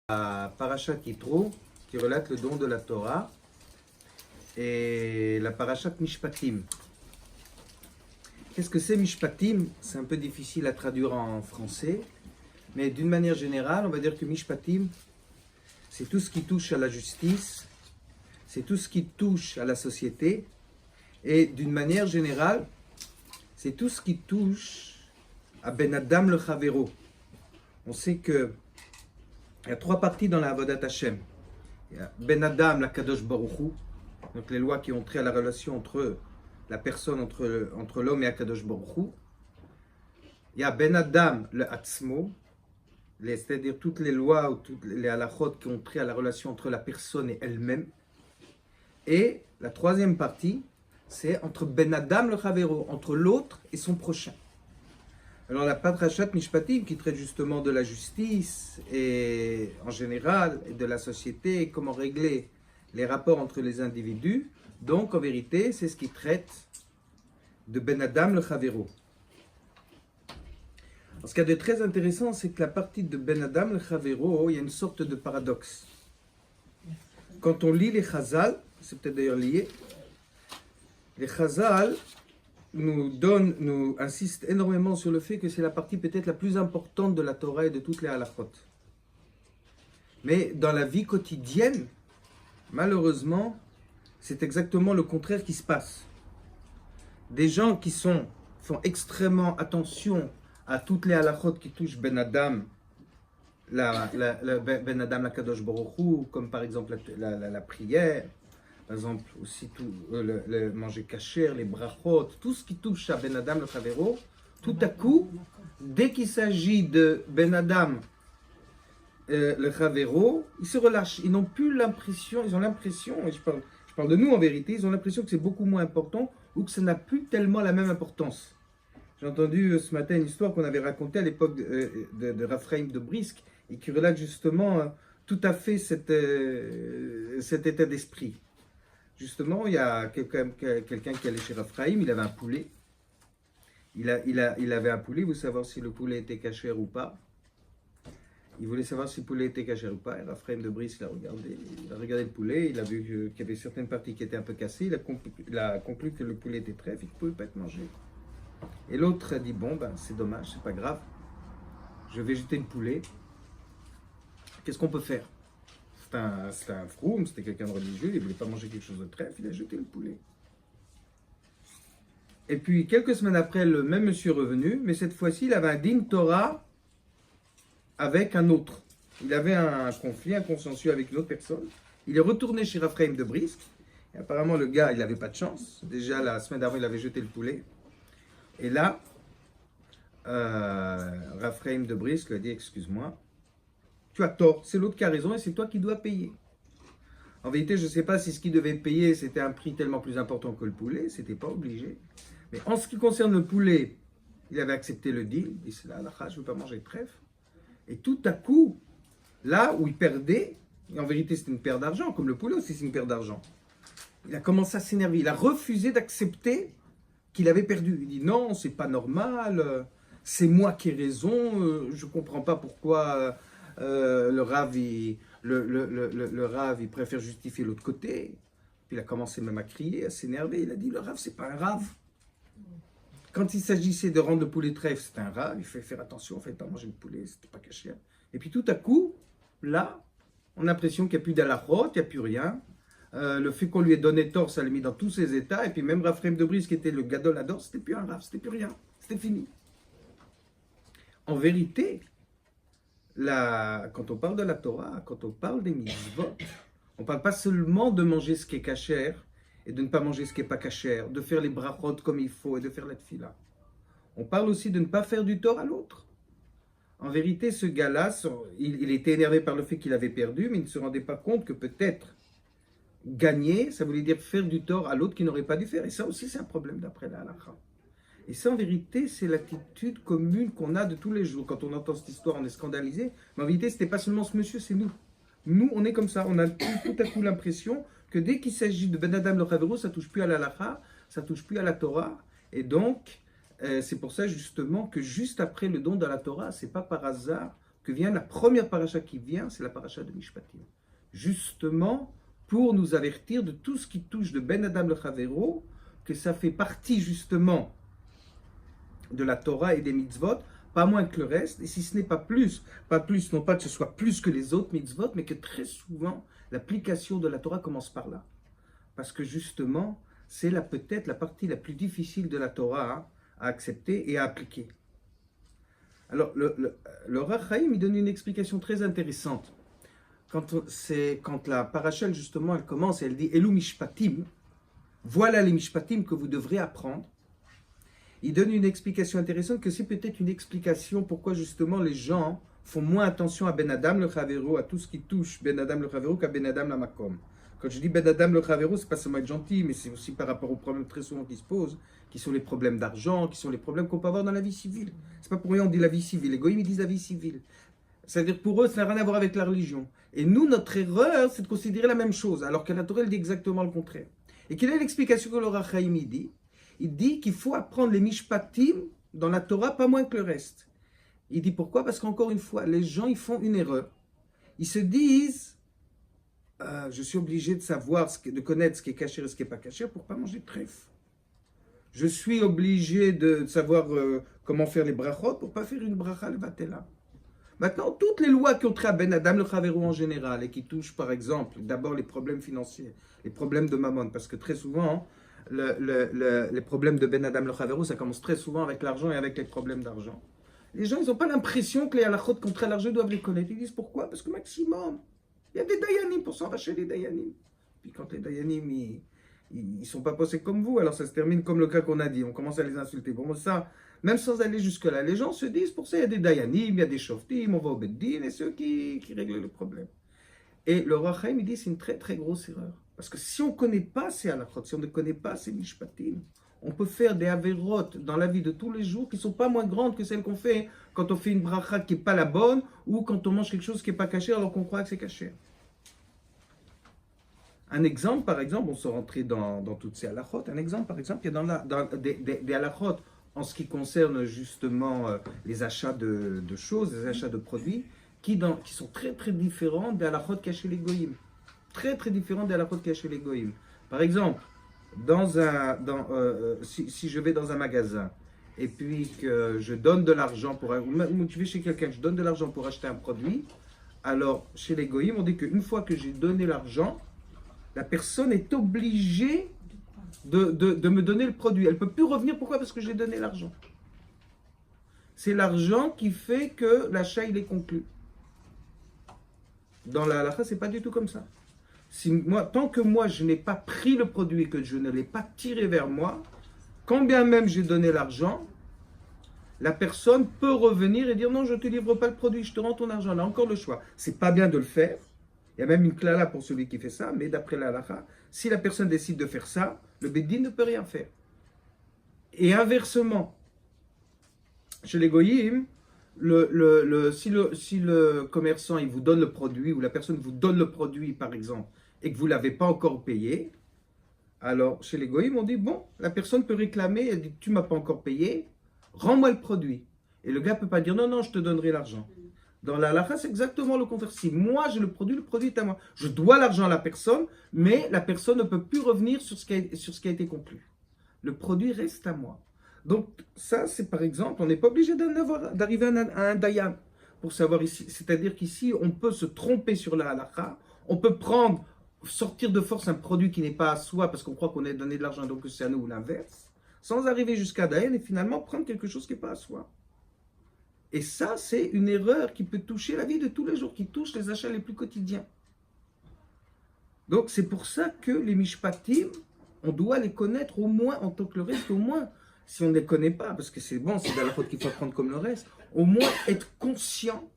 à Parashat Yitro, qui relate le don de la Torah, et la Parashat Mishpatim. Qu'est-ce que c'est Mishpatim? C'est un peu difficile à traduire en français, mais d'une manière générale, on va dire que Mishpatim, c'est tout ce qui touche à la justice, c'est tout ce qui touche à la société, et d'une manière générale, c'est tout ce qui touche à Ben Adam le Chavero. On sait que il y a trois parties dans la Avodat Hashem. Il y a Ben Adam, la Kadosh Baruch Hu, donc les lois qui ont trait à la relation entre la personne, entre l'homme et Akadosh Baruch Hu. Il y a Ben Adam, le Atzmo, c'est-à-dire toutes les lois ou toutes les halachot qui ont trait à la relation entre la personne et elle-même. Et la troisième partie, c'est entre Ben Adam, le Chavero, entre l'autre et son prochain. Alors la Parashat Mishpatim qui traite justement de la justice et en général et de la société et comment régler les rapports entre les individus. Donc en vérité c'est ce qui traite de Ben Adam le Chavero. Alors, ce qu'il y a de très intéressant c'est que la partie de Ben Adam le Chavero, il y a une sorte de paradoxe. Quand on lit les Chazal, c'est peut-être d'ailleurs lié, les Chazal nous insiste énormément sur le fait que c'est la partie peut-être la plus importante de la Torah et de toutes les halachot. Mais dans la vie quotidienne, malheureusement, c'est exactement le contraire qui se passe. Des gens qui font extrêmement attention à toutes les halachot qui touchent Ben Adam, Ben Adam la Kadosh Baruch Hu, comme par exemple la prière, par exemple, aussi tout le manger kasher, les brachot, tout ce qui touche à Ben Adam le Chavero, tout à coup, dès qu'il s'agit de Ben Adam le Chavero, ils se relâchent. Ils n'ont plus l'impression, ils ont l'impression, et je parle de nous en vérité, ils ont l'impression que c'est beaucoup moins important ou que ça n'a plus tellement la même importance. J'ai entendu ce matin une histoire qu'on avait racontée à l'époque de Raphaël de Brisk et qui relate justement tout à fait cet état d'esprit. Justement, il y a quelqu'un qui allait chez Raphaïm, il avait un poulet. Il avait un poulet, il voulait savoir si le poulet était kasher ou pas. Il voulait savoir si le poulet était kasher ou pas. Et Raphaïm de Brice, il a regardé le poulet, il a vu qu'il y avait certaines parties qui étaient un peu cassées. Il a conclu que le poulet était trèfle et qu'il ne pouvait pas être mangé. Et l'autre a dit, bon, ben, c'est dommage, c'est pas grave. Je vais jeter le poulet. Qu'est-ce qu'on peut faire? C'était un froum, c'était quelqu'un de religieux, il ne voulait pas manger quelque chose de trèfle, il a jeté le poulet. Et puis, quelques semaines après, le même monsieur est revenu, mais cette fois-ci, il avait un din Torah avec un autre. Il avait un conflit, un consensus avec une autre personne. Il est retourné chez Raphaël de Brisk, et apparemment, le gars, il n'avait pas de chance. Déjà, la semaine d'avant, il avait jeté le poulet. Et là, Raphaël de Brisk lui a dit, excuse-moi, tu as tort, c'est l'autre qui a raison et c'est toi qui dois payer. En vérité, je ne sais pas si ce qu'il devait payer, c'était un prix tellement plus important que le poulet, c'était pas obligé. Mais en ce qui concerne le poulet, il avait accepté le deal, il dit, c'est là, je ne veux pas manger de trèfle. Et tout à coup, là où il perdait, et en vérité c'était une perte d'argent, comme le poulet aussi c'est une perte d'argent, il a commencé à s'énerver, il a refusé d'accepter qu'il avait perdu. Il dit, non, c'est pas normal, c'est moi qui ai raison, je ne comprends pas pourquoi... le Rav, il préfère justifier l'autre côté. Puis il a commencé même à crier, à s'énerver. Il a dit, le Rav, c'est pas un Rav. Quand il s'agissait de rendre le poulet trèfle, c'était un Rav. Il fait faire attention, faites pas manger le poulet, c'était pas caché. Et puis tout à coup, là, on a l'impression qu'il n'y a plus d'alachot, il n'y a plus rien. Le fait qu'on lui ait donné tort, ça l'a mis dans tous ses états. Et puis même Raphaël de Brisk, qui était le gadol ador, c'était plus un Rav, c'était plus rien. C'était fini. En vérité, quand on parle de la Torah, quand on parle des mitzvot, on ne parle pas seulement de manger ce qui est kasher et de ne pas manger ce qui n'est pas kasher, de faire les brachot comme il faut et de faire la tfila. On parle aussi de ne pas faire du tort à l'autre. En vérité, ce gars-là, il était énervé par le fait qu'il avait perdu, mais il ne se rendait pas compte que peut-être gagner, ça voulait dire faire du tort à l'autre qui n'aurait pas dû faire. Et ça aussi, c'est un problème d'après la halakha. Et ça, en vérité, c'est l'attitude commune qu'on a de tous les jours. Quand on entend cette histoire, on est scandalisé. Mais en vérité, ce n'était pas seulement ce monsieur, c'est nous. Nous, on est comme ça. On a tout à coup l'impression que dès qu'il s'agit de Ben Adam le Chavero, ça ne touche plus à la halakha, ça ne touche plus à la Torah. Et donc, c'est pour ça justement que juste après le don de la Torah, ce n'est pas par hasard que vient la première paracha qui vient, c'est la paracha de Mishpatim. Justement, pour nous avertir de tout ce qui touche de Ben Adam le Chavero, que ça fait partie justement de la Torah et des mitzvot, pas moins que le reste, et si ce n'est pas plus, non pas que ce soit plus que les autres mitzvot, mais que très souvent, l'application de la Torah commence par là. Parce que justement, c'est peut-être la partie la plus difficile de la Torah à accepter et à appliquer. Alors, le Rav Chaim, il donne une explication très intéressante. Quand la parachelle, justement, elle commence, elle dit « Elou mishpatim », voilà les mishpatim que vous devrez apprendre. Il donne une explication intéressante, que c'est peut-être une explication pourquoi, justement, les gens font moins attention à Ben Adam le Chavero, à tout ce qui touche Ben Adam le Chavero qu'à Ben Adam la Makom. Quand je dis Ben Adam le Chavero, c'est pas seulement être gentil, mais c'est aussi par rapport aux problèmes très souvent qui se posent, qui sont les problèmes d'argent, qui sont les problèmes qu'on peut avoir dans la vie civile. C'est pas pour rien on dit la vie civile. Les goïms, ils disent la vie civile. C'est-à-dire pour eux, ça n'a rien à voir avec la religion. Et nous, notre erreur, c'est de considérer la même chose, alors que la Torah, elle dit exactement le contraire. Et quelle est l'explication que le Rav Chaim dit? Il dit qu'il faut apprendre les mishpatim dans la Torah, pas moins que le reste. Il dit pourquoi? Parce qu'encore une fois, les gens, ils font une erreur. Ils se disent, je suis obligé de savoir, de connaître ce qui est caché et ce qui n'est pas caché pour ne pas manger de trèfle. Je suis obligé de savoir comment faire les brachot pour ne pas faire une bracha le vatela. Maintenant, toutes les lois qui ont trait à Ben Adam le Chavero en général et qui touchent par exemple d'abord les problèmes financiers, les problèmes de mammon, parce que très souvent, les problèmes de Ben Adam le Chavero, ça commence très souvent avec l'argent et avec les problèmes d'argent. Les gens, ils n'ont pas l'impression que les halachot contre l'argent doivent les connaître. Ils disent pourquoi? Parce que maximum, il y a des dayanim pour s'envacher les dayanim. Puis quand les dayanim, ils ne sont pas posés comme vous, alors ça se termine comme le cas qu'on a dit. On commence à les insulter. Bon, ça, même sans aller jusque-là, les gens se disent, pour ça, il y a des dayanim, il y a des shoftim, on va au beddin, et ceux qui règlent le problème. Et le Rav Chaim, il dit, c'est une très très grosse erreur. Parce que si on ne connaît pas ces halachot, si on ne connaît pas ces mishpatim, on peut faire des avérotes dans la vie de tous les jours qui ne sont pas moins grandes que celles qu'on fait quand on fait une bracha qui n'est pas la bonne ou quand on mange quelque chose qui n'est pas caché alors qu'on croit que c'est caché. Un exemple, par exemple, on se rentrer dans toutes ces halachot. Un exemple, par exemple, il y a dans des halachot en ce qui concerne justement les achats de choses, les achats de produits, qui sont très très différents des halachot cachés les goïms. Très très différents des halachot cachés les goïms. Par exemple, si je vais dans un magasin et puis que je donne de l'argent ou je vais chez quelqu'un, je donne de l'argent pour acheter un produit, alors chez les goïms, on dit qu'une fois que j'ai donné l'argent, la personne est obligée de me donner le produit. Elle ne peut plus revenir. Pourquoi? Parce que j'ai donné l'argent. C'est l'argent qui fait que l'achat il est conclu. Dans la halakha, ce n'est pas du tout comme ça. Tant que moi, je n'ai pas pris le produit et que je ne l'ai pas tiré vers moi, quand bien même j'ai donné l'argent, la personne peut revenir et dire non, je ne te livre pas le produit, je te rends ton argent. Elle a encore le choix. C'est pas bien de le faire. Il y a même une klala pour celui qui fait ça, mais d'après la halakha, si la personne décide de faire ça, le beddin ne peut rien faire. Et inversement, chez les goyim, si le commerçant il vous donne le produit, ou la personne vous donne le produit par exemple, et que vous ne l'avez pas encore payé, alors chez les goyim on dit bon, la personne peut réclamer, elle dit tu ne m'as pas encore payé, rends-moi le produit. Et le gars ne peut pas dire non, non, je te donnerai l'argent. Dans la halakha, c'est exactement le contraire. Si moi j'ai le produit est à moi. Je dois l'argent à la personne, mais la personne ne peut plus revenir sur ce qui a été conclu. Le produit reste à moi. Donc ça, c'est par exemple, on n'est pas obligé d'arriver à un dayan pour savoir ici. C'est-à-dire qu'ici, on peut se tromper sur la halakha, on peut sortir de force un produit qui n'est pas à soi parce qu'on croit qu'on a donné de l'argent donc c'est à nous ou l'inverse, sans arriver jusqu'à dayan et finalement prendre quelque chose qui n'est pas à soi. Et ça, c'est une erreur qui peut toucher la vie de tous les jours, qui touche les achats les plus quotidiens. Donc, c'est pour ça que les mishpatim, on doit les connaître au moins en tant que le reste, au moins, si on ne les connaît pas, parce que c'est bon, c'est de la faute qu'il faut apprendre comme le reste, au moins être conscient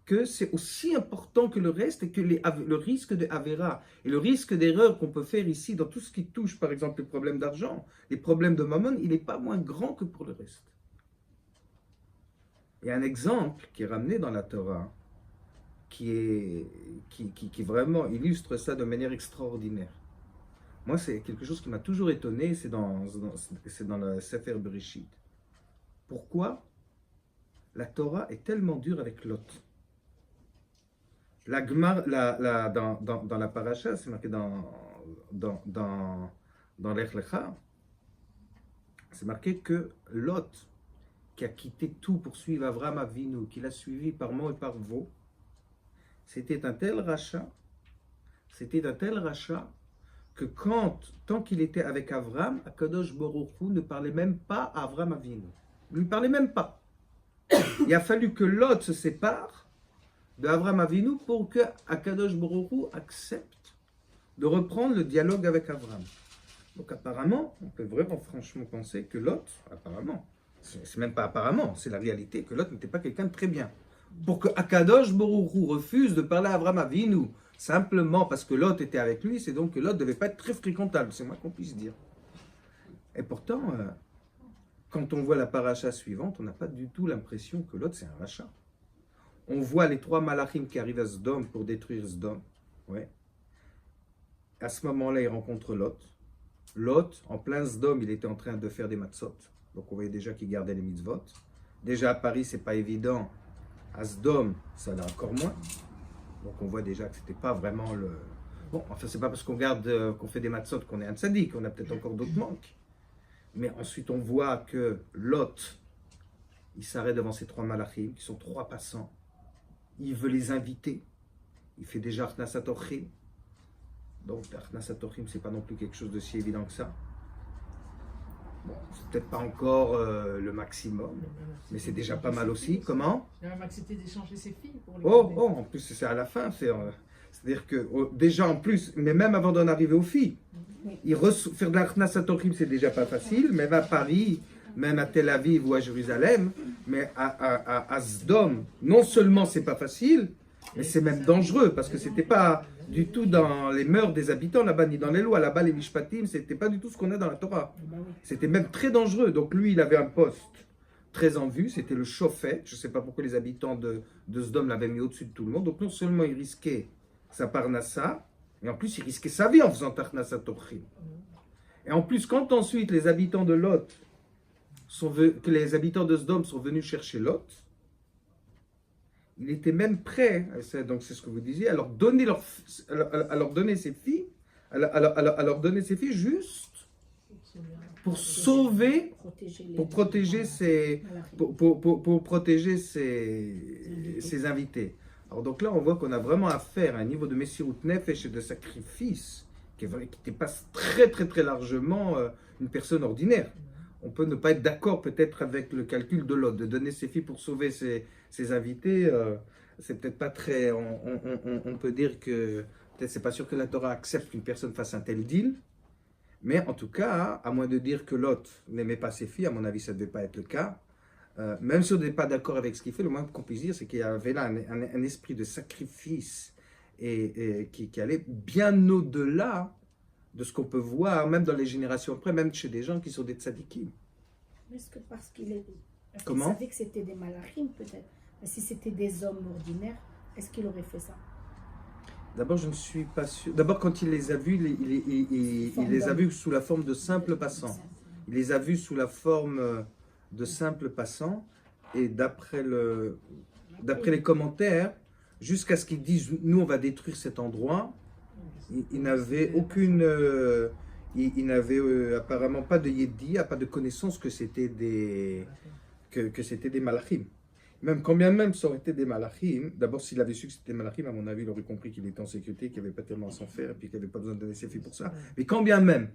que c'est aussi important que le reste et que le risque de Avera et le risque d'erreur qu'on peut faire ici dans tout ce qui touche, par exemple, les problèmes d'argent, les problèmes de mammon, il n'est pas moins grand que pour le reste. Il y a un exemple qui est ramené dans la Torah qui vraiment illustre ça de manière extraordinaire. Moi, c'est quelque chose qui m'a toujours étonné, c'est dans le Sefer Bereshit. Pourquoi la Torah est tellement dure avec Lot. Dans la paracha, c'est marqué dans l'Ech Lecha, c'est marqué que Lot, qui a quitté tout pour suivre Avraham Avinu, qui l'a suivi par mot et par veau, c'était un tel rachat que tant qu'il était avec Avraham, Akadosh Baruch Hu ne parlait même pas à Avraham Avinu. Il ne lui parlait même pas. Il a fallu que Lot se sépare de Avraham Avinu pour que Akadosh Baruch Hu accepte de reprendre le dialogue avec Avraham. Donc apparemment, on peut vraiment franchement penser que Lot, apparemment, c'est même pas apparemment, c'est la réalité, que Lot n'était pas quelqu'un de très bien. Pour que Akadosh Baruch Hu refuse de parler à Avraham Avinu, simplement parce que Lot était avec lui, c'est donc que Lot ne devait pas être très fréquentable, c'est moins qu'on puisse dire. Et pourtant, quand on voit la paracha suivante, on n'a pas du tout l'impression que Lot c'est un rachat. On voit les 3 malachim qui arrivent à Sdom pour détruire Sdom. Ouais. À ce moment-là, il rencontre Lot. Lot, en plein Sdom, il était en train de faire des matzot. Donc on voyait déjà qu'il gardait les mitzvot. Déjà à Paris, c'est pas évident. À Sdom, ça l'est encore moins. Donc on voit déjà que c'était pas vraiment le... Bon, enfin c'est pas parce qu'on garde, qu'on fait des matzot qu'on est un tzaddik, on a peut-être encore d'autres manques. Mais ensuite on voit que Lot, il s'arrête devant ces 3 malachim, qui sont 3 passants. Il veut les inviter. Il fait déjà Achnasat Orchim. Donc Achnasat Orchim, c'est pas non plus quelque chose de si évident que ça. Bon, c'est peut-être pas encore le maximum, mais c'est déjà pas mal aussi. Comment? Il a même accepté d'échanger ses filles pour les en plus c'est à la fin. C'est-à-dire que déjà en plus, mais même avant d'en arriver aux filles, faire de l'Achnasat Orchim, c'est déjà pas facile, même à Paris, même à Tel Aviv ou à Jérusalem, mais à Sdom, non seulement c'est pas facile, mais c'est même dangereux, parce que c'était pas du tout dans les mœurs des habitants là-bas, ni dans les lois. Là-bas, les mishpatim, c'était pas du tout ce qu'on a dans la Torah. C'était même très dangereux. Donc lui, il avait un poste très en vue, c'était le chauffet. Je sais pas pourquoi les habitants de Sdom l'avaient mis au-dessus de tout le monde. Donc non seulement il risquait sa parnassa, mais en plus il risquait sa vie en faisant Achnasat Orchim. Et en plus, quand ensuite les habitants de Lot que les habitants de Sdom sont venus chercher Lot, il était même prêt, donc c'est ce que vous disiez, à leur donner, ses filles, à leur donner ses filles juste pour sauver, pour protéger ses invités. Alors donc là, on voit qu'on a vraiment affaire à un niveau de Messirut Nefesh et de sacrifice qui dépasse très très très largement une personne ordinaire. On peut ne pas être d'accord peut-être avec le calcul de l'autre, de donner ses filles pour sauver ses invités. C'est peut-être pas très... On peut dire que peut-être c'est pas sûr que la Torah accepte qu'une personne fasse un tel deal. Mais en tout cas, à moins de dire que l'autre n'aimait pas ses filles, à mon avis ça ne devait pas être le cas. Même si on n'est pas d'accord avec ce qu'il fait, le moins qu'on puisse dire c'est qu'il y avait là un esprit de sacrifice et qui allait bien au-delà de ce qu'on peut voir, même dans les générations après, même chez des gens qui sont des tzadikim. Est-ce que parce qu'il Comment? savait que c'était des malachim, peut-être. Mais si c'était des hommes ordinaires, est-ce qu'il aurait fait ça? D'abord, je ne suis pas sûr. D'abord, quand il les a vus, il les a vus sous la forme de simples passants. Il les a vus sous la forme de simples passants. Et d'après les commentaires, jusqu'à ce qu'ils disent « Nous, on va détruire cet endroit », il n'avait aucune... il n'avait apparemment pas de yédi, pas de connaissance que c'était des malachim. Même quand bien même ça aurait été des malachim, d'abord s'il avait su que c'était des malachim, à mon avis, il aurait compris qu'il était en sécurité, qu'il n'y avait pas tellement à s'en faire, et puis qu'il n'y avait pas besoin de donner ses filles pour ça. Mais quand bien même,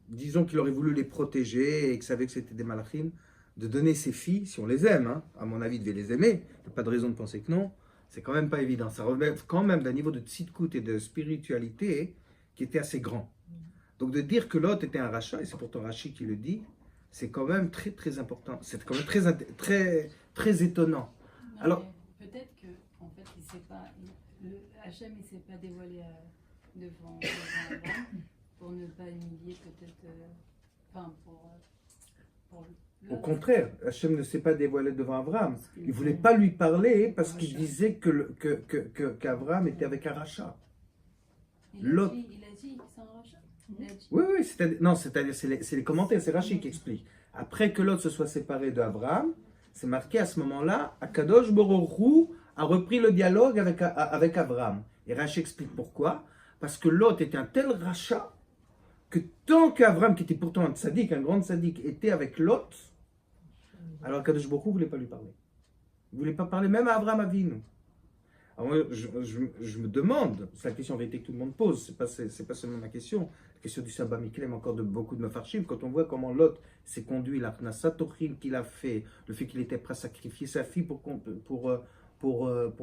disons qu'il aurait voulu les protéger et qu'il savait que c'était des malachim, de donner ses filles, si on les aime, à mon avis, il devait les aimer, il n'y a pas de raison de penser que non, c'est quand même pas évident. Ça relève quand même d'un niveau de tzidkout et de spiritualité qui était assez grand. Donc de dire que l'autre était un rachat, et c'est pourtant Rashi qui le dit, c'est quand même très très important. C'est quand même très étonnant. Non, alors peut-être que en fait il s'est pas, Hachem il s'est pas dévoilé devant Abraham pour ne pas humilier peut-être, pour au contraire, Hachem ne s'est pas dévoilé devant Abraham. Il ne voulait pas lui parler parce qu'il disait qu'Abraham était avec un rachat. Il a dit que c'est un rachat. Oui, c'est les commentaires, c'est Rashi qui explique. Après que l'autre se soit séparé d'Abraham, C'est marqué à ce moment-là, Akadosh Baruch Hu a repris le dialogue avec Abraham. Et Rashi explique pourquoi. Parce que Lot était un tel rachat que tant qu'Abraham, qui était pourtant un tzaddik, un grand tzaddik, était avec Lot, alors Akadosh Baruch Hu ne voulait pas lui parler. Il ne voulait pas parler même à Abraham Avinu. Alors moi, je me demande, c'est la question en vérité que tout le monde pose, c'est pas seulement ma question, la question du sabbat miklem encore de beaucoup de mefarshim, quand on voit comment Lot s'est conduit, la Knassatochim qu'il a fait, le fait qu'il était prêt à sacrifier sa fille pour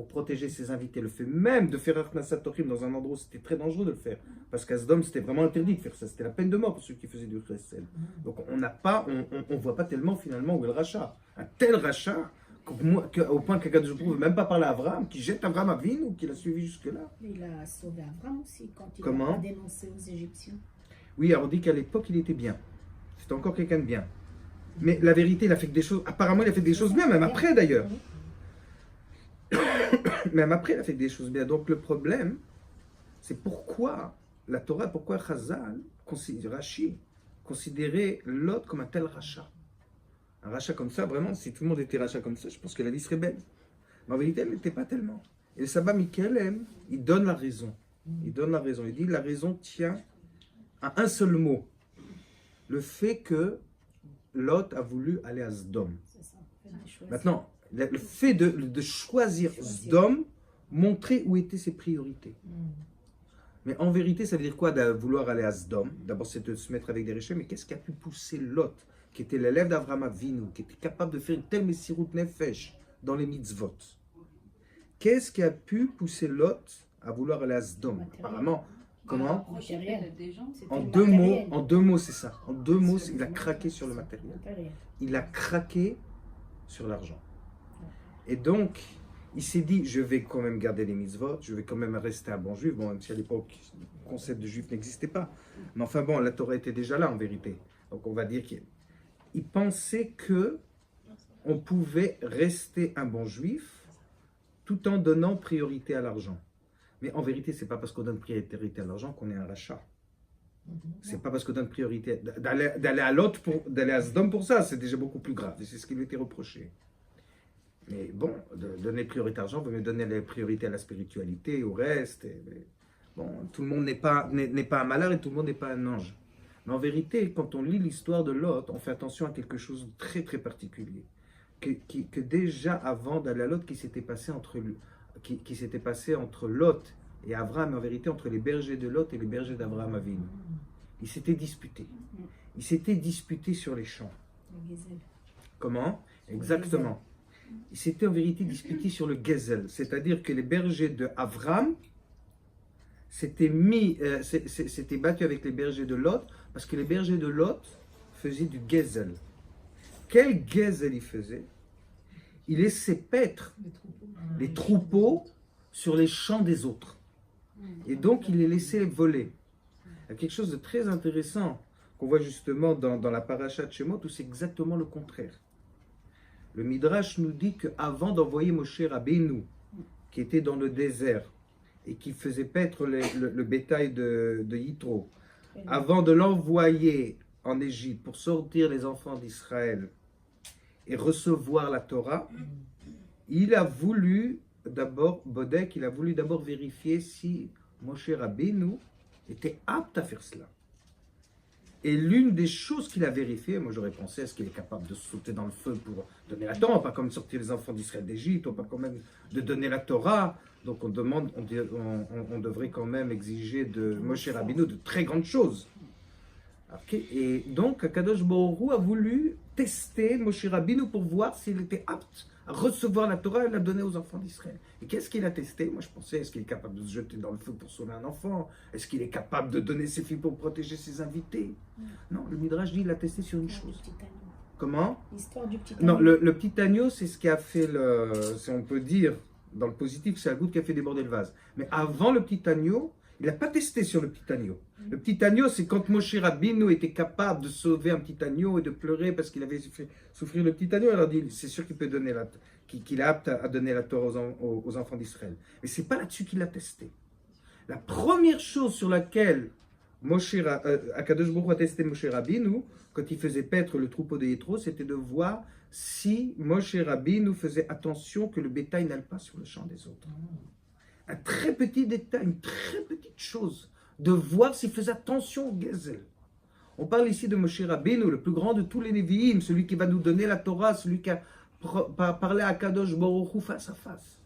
protéger ses invités, le fait même de faire Knassatochim dans un endroit où c'était très dangereux de le faire, parce qu'à Sodome c'était vraiment interdit de faire ça, c'était la peine de mort pour ceux qui faisaient du chesed. Donc on voit pas tellement finalement où est le rachat. Un tel rachat, au point qu'Akadosh Baruch Hu ne veut même pas parler à Abraham, qui jette Abraham Avinu ou qui l'a suivi jusque-là. Mais il a sauvé Abraham aussi quand il Comment a dénoncé aux Égyptiens. Oui, alors on dit qu'à l'époque il était bien. C'était encore quelqu'un de bien. Mais la vérité, il a fait que des choses. Apparemment, il a fait des choses bien, même après d'ailleurs. Même après, il a fait des choses bien. Donc le problème, c'est pourquoi la Torah, pourquoi Chazal, Rashi, considérait Lot comme un tel rachat. Un rachat comme ça, vraiment, si tout le monde était rachat comme ça, je pense que la vie serait belle. Mais en vérité, elle n'était pas tellement. Et le sabbat Mikelem, il donne la raison. Il donne la raison. Il dit la raison tient à un seul mot. Le fait que Lot a voulu aller à Sodome. C'est ça, fait des choix. Maintenant, le fait de choisir Sodome montrait où étaient ses priorités. Mais en vérité, ça veut dire quoi de vouloir aller à Sodome? D'abord, c'est de se mettre avec des riches, mais qu'est-ce qui a pu pousser Lot, qui était l'élève d'Avraham Avinu, qui était capable de faire une telle messirut nefesh dans les mitzvot? Qu'est-ce qui a pu pousser Lot à vouloir aller à Sodome? Apparemment, comment? Matériel. Des gens, C'était En le deux matériel. mots, c'est ça. En deux mots, il a craqué sur le matériel. Matériel. Il a craqué sur l'argent. Et donc, il s'est dit, je vais quand même garder les mitzvot, je vais quand même rester un bon juif. Bon, même si à l'époque, le concept de juif n'existait pas. Mais enfin bon, la Torah était déjà là en vérité. Donc on va dire qu'il pensait que on pouvait rester un bon juif tout en donnant priorité à l'argent. Mais en vérité, c'est pas parce qu'on donne priorité à l'argent qu'on est un rachat. C'est pas parce qu'on donne priorité d'aller à l'autre, d'aller à Sodome pour ça, c'est déjà beaucoup plus grave. Et c'est ce qui lui était reproché. Mais bon, de donner priorité à l'argent, vaut mieux donner la priorité à la spiritualité, au reste. Bon, tout le monde n'est pas un malheur et tout le monde n'est pas un ange. Mais en vérité, quand on lit l'histoire de Lot, on fait attention à quelque chose de très très particulier. Que déjà avant d'aller à Lot, qui s'était passé entre Lot et Abraham, en vérité entre les bergers de Lot et les bergers d'Abraham Avinu. Ils s'étaient disputés. Ils s'étaient disputés sur les champs. Le Gezel. Comment? Exactement. Ils s'étaient en vérité disputés sur le Gezel, c'est-à-dire que les bergers de Avram s'étaient battus avec les bergers de Lot, parce que les bergers de Lot faisaient du Gezel. Quel Gezel ils faisaient? Ils laissaient paître les troupeaux sur les champs des autres. Et donc, ils les laissaient voler. Il y a quelque chose de très intéressant qu'on voit justement dans la paracha de Shemot, où c'est exactement le contraire. Le Midrash nous dit qu'avant d'envoyer Moshe Rabbeinu, qui était dans le désert et qui faisait paître le bétail de Yitro, avant de l'envoyer en Égypte pour sortir les enfants d'Israël et recevoir la Torah, il a voulu d'abord vérifier si Moshe Rabbeinu était apte à faire cela. Et l'une des choses qu'il a vérifiées, moi j'aurais pensé, est-ce qu'il est capable de sauter dans le feu pour donner la Torah, pas comme sortir les enfants d'Israël d'Égypte, ou pas quand même de donner la Torah. Donc on devrait quand même exiger de Moshe Rabbeinu de très grandes choses. Okay. Et donc Akadosh Baruch Hu a voulu tester Moshe Rabbeinu pour voir s'il était apte à recevoir la Torah et la donner aux enfants d'Israël. Et qu'est-ce qu'il a testé? Moi je pensais, est-ce qu'il est capable de se jeter dans le feu pour sauver un enfant? Est-ce qu'il est capable de donner ses filles pour protéger ses invités? Non, le Midrash dit qu'il a testé sur une chose. Comment? L'histoire du petit agneau. Non, le petit agneau, c'est ce qui a fait si on peut dire, dans le positif, c'est la goutte qui a fait déborder le vase. Mais avant le petit agneau, il n'a pas testé sur le petit agneau. Le petit agneau, c'est quand Moshe Rabbeinu était capable de sauver un petit agneau et de pleurer parce qu'il avait fait souffrir le petit agneau. Alors il dit, c'est sûr qu'il peut donner qu'il est apte à donner la Torah aux enfants d'Israël. Mais c'est pas là-dessus qu'il l'a testé. La première chose sur laquelle Akadosh Baruch Hu a testé Moshe Rabbeinu quand il faisait paître le troupeau de Yétro, c'était de voir si Moshe Rabbeinu faisait attention que le bétail n'aille pas sur le champ des autres. Un très petit détail, une très petite chose, de voir s'il faisait attention au gazelle. On parle ici de Moshe Rabbeinu, le plus grand de tous les Nevi'im, celui qui va nous donner la Torah, celui qui a parlé à Kadosh Baruch Hu face à face.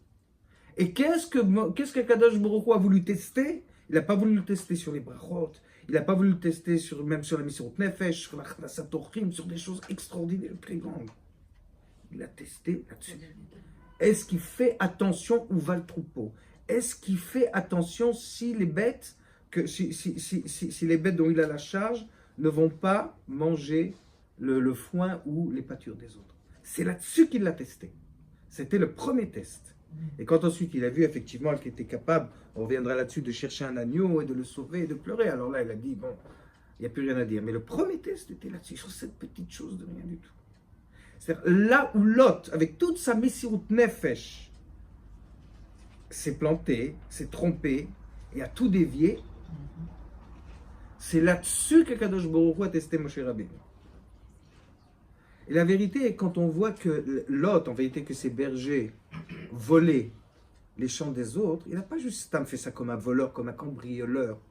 Et qu'est-ce que Kadosh Baruch Hu a voulu tester? Il n'a pas voulu le tester sur les brachot, il n'a pas voulu le tester même sur la Mesirut Nefesh, sur la Chnasat Orchim, sur des choses extraordinaires, très grandes. Il a testé là-dessus. Est-ce qu'il fait attention où va le troupeau? Est-ce qu'il fait attention si les bêtes, si les bêtes dont il a la charge ne vont pas manger le foin ou les pâtures des autres? C'est là-dessus qu'il l'a testé. C'était le premier test. Et quand ensuite il a vu effectivement qu'il était capable, on reviendra là-dessus, de chercher un agneau et de le sauver et de pleurer, alors là il a dit, bon, il n'y a plus rien à dire. Mais le premier test était là-dessus, sur cette petite chose de rien du tout. C'est-à-dire là où Lot, avec toute sa Mesirut Nefesh, s'est planté, s'est trompé et a tout dévié, c'est là-dessus que Kadosh Baruch Hu a testé Moshe Rabbeinu. Et la vérité est quand on voit que Lot, en vérité que ses bergers volaient les champs des autres, il n'a pas juste fait ça comme un voleur, comme un cambrioleur.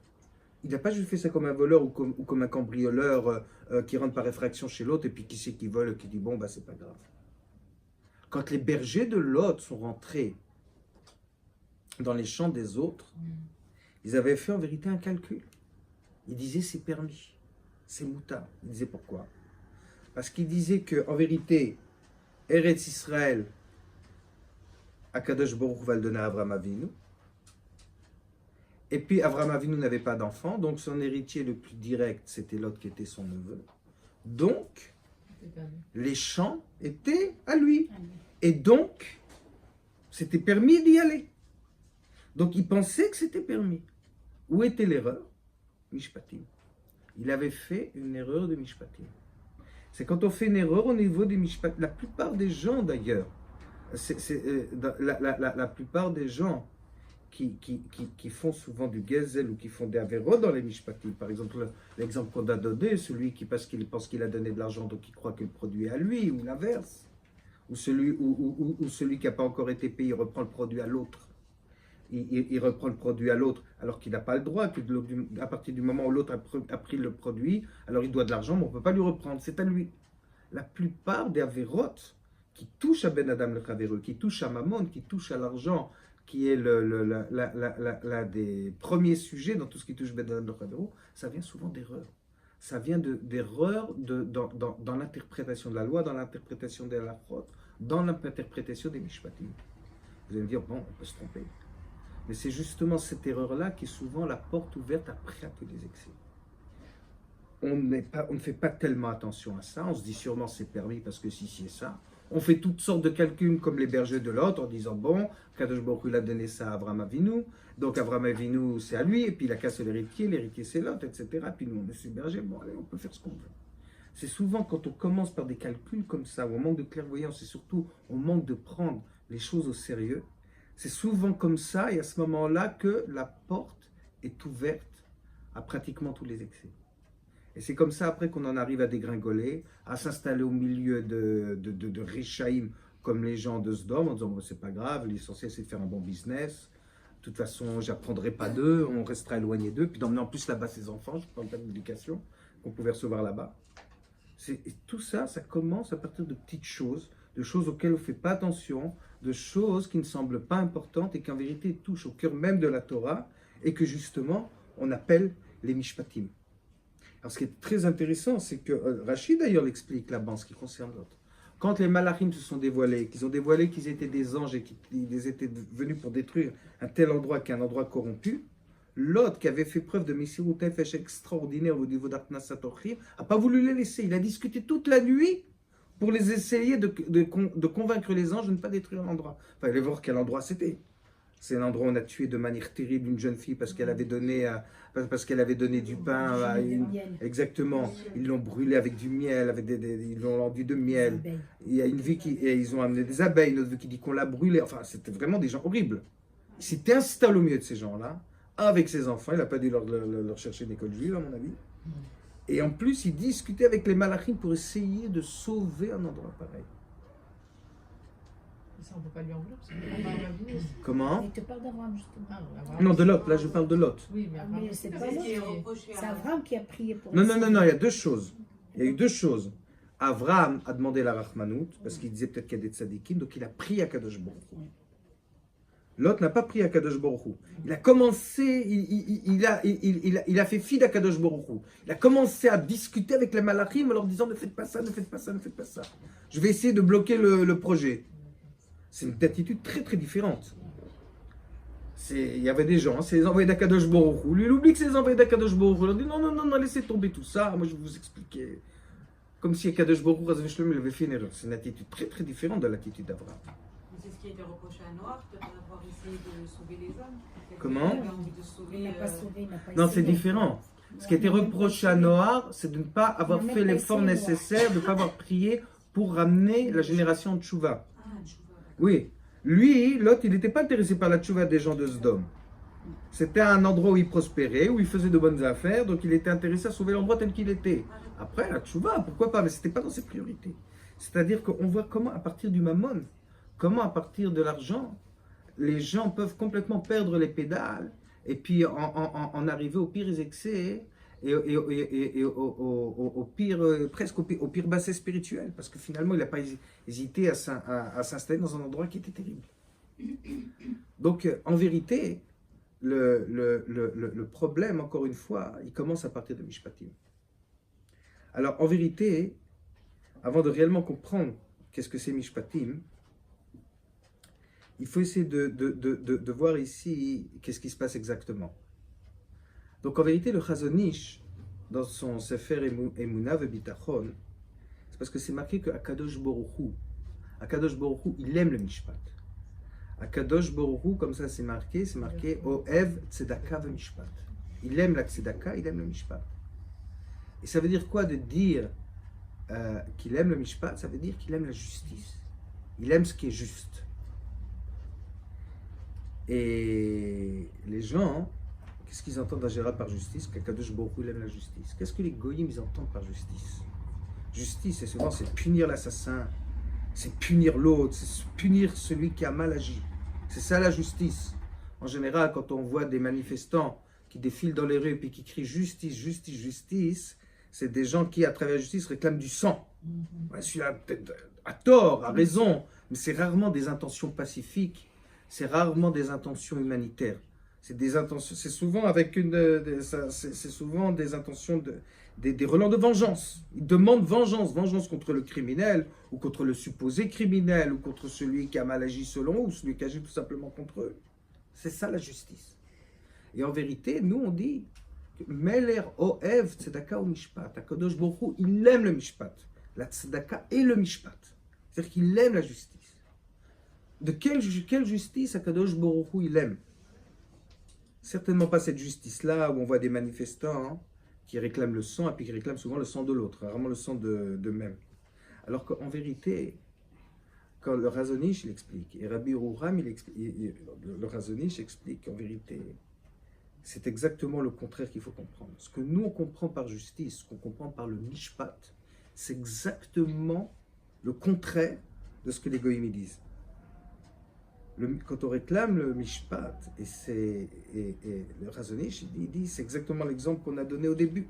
Il n'a pas juste fait ça comme un voleur ou comme un cambrioleur qui rentre par effraction chez l'autre et puis qui sait qui vole, qui dit bon, bah c'est pas grave. Quand les bergers de Lot sont rentrés dans les champs des autres, ils avaient fait en vérité un calcul. Ils disaient c'est permis, c'est moutard. Ils disaient pourquoi? Parce qu'ils disaient qu'en vérité, Eretz Israël, Akadosh Baruch Hu va le donner à Avraham Avinu. Et puis Avraham Avinu n'avait pas d'enfant, donc son héritier le plus direct, c'était Lot qui était son neveu. Donc, les champs étaient à lui. Et donc, c'était permis d'y aller. Donc, il pensait que c'était permis. Où était l'erreur? Mishpatim. Il avait fait une erreur de Mishpatim. C'est quand on fait une erreur au niveau des Mishpatim. La plupart des gens, d'ailleurs, la plupart des gens qui font souvent du gezel ou qui font des avérots dans les Mishpatim, par exemple, l'exemple qu'on a donné, celui qui, parce qu'il pense qu'il a donné de l'argent, donc il croit que le produit est à lui, ou l'inverse, ou celui qui n'a pas encore été payé, il reprend le produit à l'autre. Il reprend le produit à l'autre alors qu'il n'a pas le droit. À partir du moment où l'autre a pris le produit, alors il doit de l'argent, mais on ne peut pas lui reprendre, c'est à lui. La plupart des avérotes qui touchent à Ben Adam le Chavereux, qui touchent à Mammon, qui touchent à l'argent, qui est l'un des premiers sujets dans tout ce qui touche Ben Adam le Chavereux, ça vient souvent d'erreurs. Ça vient d'erreurs dans l'interprétation de la loi, dans l'interprétation des halachot, dans l'interprétation des mishpatim. Vous allez me dire, bon, on peut se tromper. Mais c'est justement cette erreur-là qui est souvent la porte ouverte après à tous les excès. On ne fait pas tellement attention à ça, on se dit sûrement c'est permis parce que si c'est ça. On fait toutes sortes de calculs comme les bergers de Lot en disant bon, Kadosh Baruch Hu a donné ça à Avraham Avinu, donc Avraham Avinu c'est à lui, et puis il a cassé l'héritier c'est Lot, etc. Puis nous on est ses bergers, bon allez, on peut faire ce qu'on veut. C'est souvent quand on commence par des calculs comme ça, où on manque de clairvoyance et surtout on manque de prendre les choses au sérieux, c'est souvent comme ça et à ce moment-là que la porte est ouverte à pratiquement tous les excès. Et c'est comme ça après qu'on en arrive à dégringoler, à s'installer au milieu de Réchaïm comme les gens de Sdom en disant bon, c'est pas grave, l'essentiel c'est de faire un bon business. De toute façon, j'apprendrai pas d'eux, on restera éloigné d'eux, puis d'emmener en plus là-bas ses enfants, je parle pas d'éducation qu'on pouvait recevoir là-bas. Et tout ça, ça commence à partir de petites choses, de choses auxquelles on ne fait pas attention, de choses qui ne semblent pas importantes et qui en vérité touchent au cœur même de la Torah et que justement on appelle les mishpatim. Alors ce qui est très intéressant, c'est que Rachid d'ailleurs l'explique là-bas en ce qui concerne l'autre. Quand les malachim se sont dévoilés, qu'ils ont dévoilé qu'ils étaient des anges et qu'ils étaient venus pour détruire un tel endroit qu'un endroit corrompu, Lot, qui avait fait preuve de Mesirut Nefesh extraordinaire au niveau d'Akhnasat Orchim, n'a pas voulu les laisser. Il a discuté toute la nuit pour les essayer de convaincre les anges de ne pas détruire l'endroit. Enfin, il allait voir quel endroit c'était. C'est l'endroit où on a tué de manière terrible une jeune fille parce qu'elle avait donné du pain à une... Exactement. Ils l'ont brûlé avec du miel, ils l'ont enduit de miel. Il y a une vie ils ont amené des abeilles, une autre vie qui dit qu'on l'a brûlé. Enfin, c'était vraiment des gens horribles. Il s'était installé au milieu de ces gens-là avec ses enfants. Il n'a pas dû leur chercher une école juive, à mon avis. Et en plus, il discutait avec les malachim pour essayer de sauver un endroit pareil. Ça, on ne peut pas lui en vouloir, parce que Abraham Avinu aussi. Comment? Il te parle d'Abraham, justement. Ah, Abraham Non, de aussi. Lot. Là, je parle de Lot. Oui, mais Abraham Mais aussi, c'est c'est pas ce Lot. qui est reproché C'est à Abraham qui a prié pour Non, les non, non, sauver. non, il y a deux choses. Il y a eu deux choses. Avraham a demandé la Rahmanout, parce qu'il disait peut-être qu'il y a des tzadikim, donc il a prié à Kadosh Baruch Hu. L'autre n'a pas prié à Kadosh Baruch Hu. Il a commencé, il a fait fi à Kadosh Baruch Hu. Il a commencé à discuter avec les malachim en leur disant ne faites pas ça, ne faites pas ça, ne faites pas ça. Je vais essayer de bloquer le projet. C'est une attitude très très différente. Il y avait des gens, c'est les envoyés d'Akadosh Baruch Hu. Lui, il oublie que c'est les envoyés d'Akadosh Baruch Hu. Il leur dit non, non, non, non, laissez tomber tout ça. Moi, je vais vous expliquer. Comme si Akadosh Baruch Hu, Razvé Shlom, il avait fait une erreur. C'est une attitude très très différente de l'attitude d'Abraham. C'est ce qui a été reproché à Noach, de ne pas avoir essayé de sauver les hommes. Comment? Il avait envie de sauver. Il n'a pas sauvé, il n'a pas Non, c'est essayé. différent. Ce qui a été reproché à Noah, c'est de ne pas avoir Il n'a fait même pas l'effort essayé, nécessaire, de ne pas avoir prié pour ramener la génération de Tchouva. Ah, Tchouva. Oui. Lui, Lot, il n'était pas intéressé par la Tchouva des gens de Sodome. C'était un endroit où il prospérait, où il faisait de bonnes affaires, donc il était intéressé à sauver l'endroit tel qu'il était. Après, la Tchouva, pourquoi pas, mais ce n'était pas dans ses priorités. C'est-à-dire qu'on voit comment, à partir du mammon, comment à partir de l'argent, les gens peuvent complètement perdre les pédales et puis en arriver aux pires excès et au pire, presque au pire basset spirituel, parce que finalement, il n'a pas hésité à s'installer dans un endroit qui était terrible. Donc, en vérité, le problème, encore une fois, il commence à partir de Mishpatim. Alors, en vérité, avant de réellement comprendre qu'est-ce que c'est Mishpatim, il faut essayer de voir ici qu'est-ce qui se passe exactement. Donc en vérité, le Chazon Ish, dans son Sefer Emunah Vebitachon, c'est parce que c'est marqué que Akadosh Baruch Hu, il aime le Mishpat. Akadosh Baruch Hu, comme ça c'est marqué Oev Tzedaka Vemishpat. Il aime la Tzedaka, il aime le Mishpat. Et ça veut dire quoi de dire qu'il aime le Mishpat? Ça veut dire qu'il aime la justice. Il aime ce qui est juste. Et les gens, qu'est-ce qu'ils entendent en général par justice? Qu'Akadosh Baruch Hu aime la justice. Qu'est-ce que les goyim ils entendent par justice? Justice, c'est souvent c'est punir l'assassin, c'est punir l'autre, c'est punir celui qui a mal agi. C'est ça la justice. En général, quand on voit des manifestants qui défilent dans les rues et puis qui crient justice, justice, justice, c'est des gens qui, à travers la justice, réclament du sang. Ouais, celui-là, peut-être à tort, à raison, mais c'est rarement des intentions pacifiques. C'est rarement des intentions humanitaires. C'est des intentions. C'est souvent avec c'est souvent des intentions des relents de vengeance. Ils demandent vengeance contre le criminel ou contre le supposé criminel ou contre celui qui a mal agi selon eux ou celui qui agit tout simplement contre eux. C'est ça la justice. Et en vérité, nous on dit Meler Oev Tzedaka ou Mishpat. Akadosh Baruch Hu, il aime le Mishpat, la Tzedaka et le Mishpat. C'est-à-dire qu'il aime la justice. De quelle justice Akadosh Baruch Hu il aime? Certainement pas cette justice-là où on voit des manifestants qui réclament le sang et puis qui réclament souvent le sang de l'autre, rarement le sang d'eux-mêmes. Alors qu'en vérité, quand le Chazon Ish l'explique, et Rabbi Yehuram, le Chazon Ish explique qu'en vérité, c'est exactement le contraire qu'il faut comprendre. Ce que nous on comprend par justice, ce qu'on comprend par le Mishpat, c'est exactement le contraire de ce que les Goïms disent. Quand on réclame le Mishpat, et le Chazon Ish, il dit, c'est exactement l'exemple qu'on a donné au début.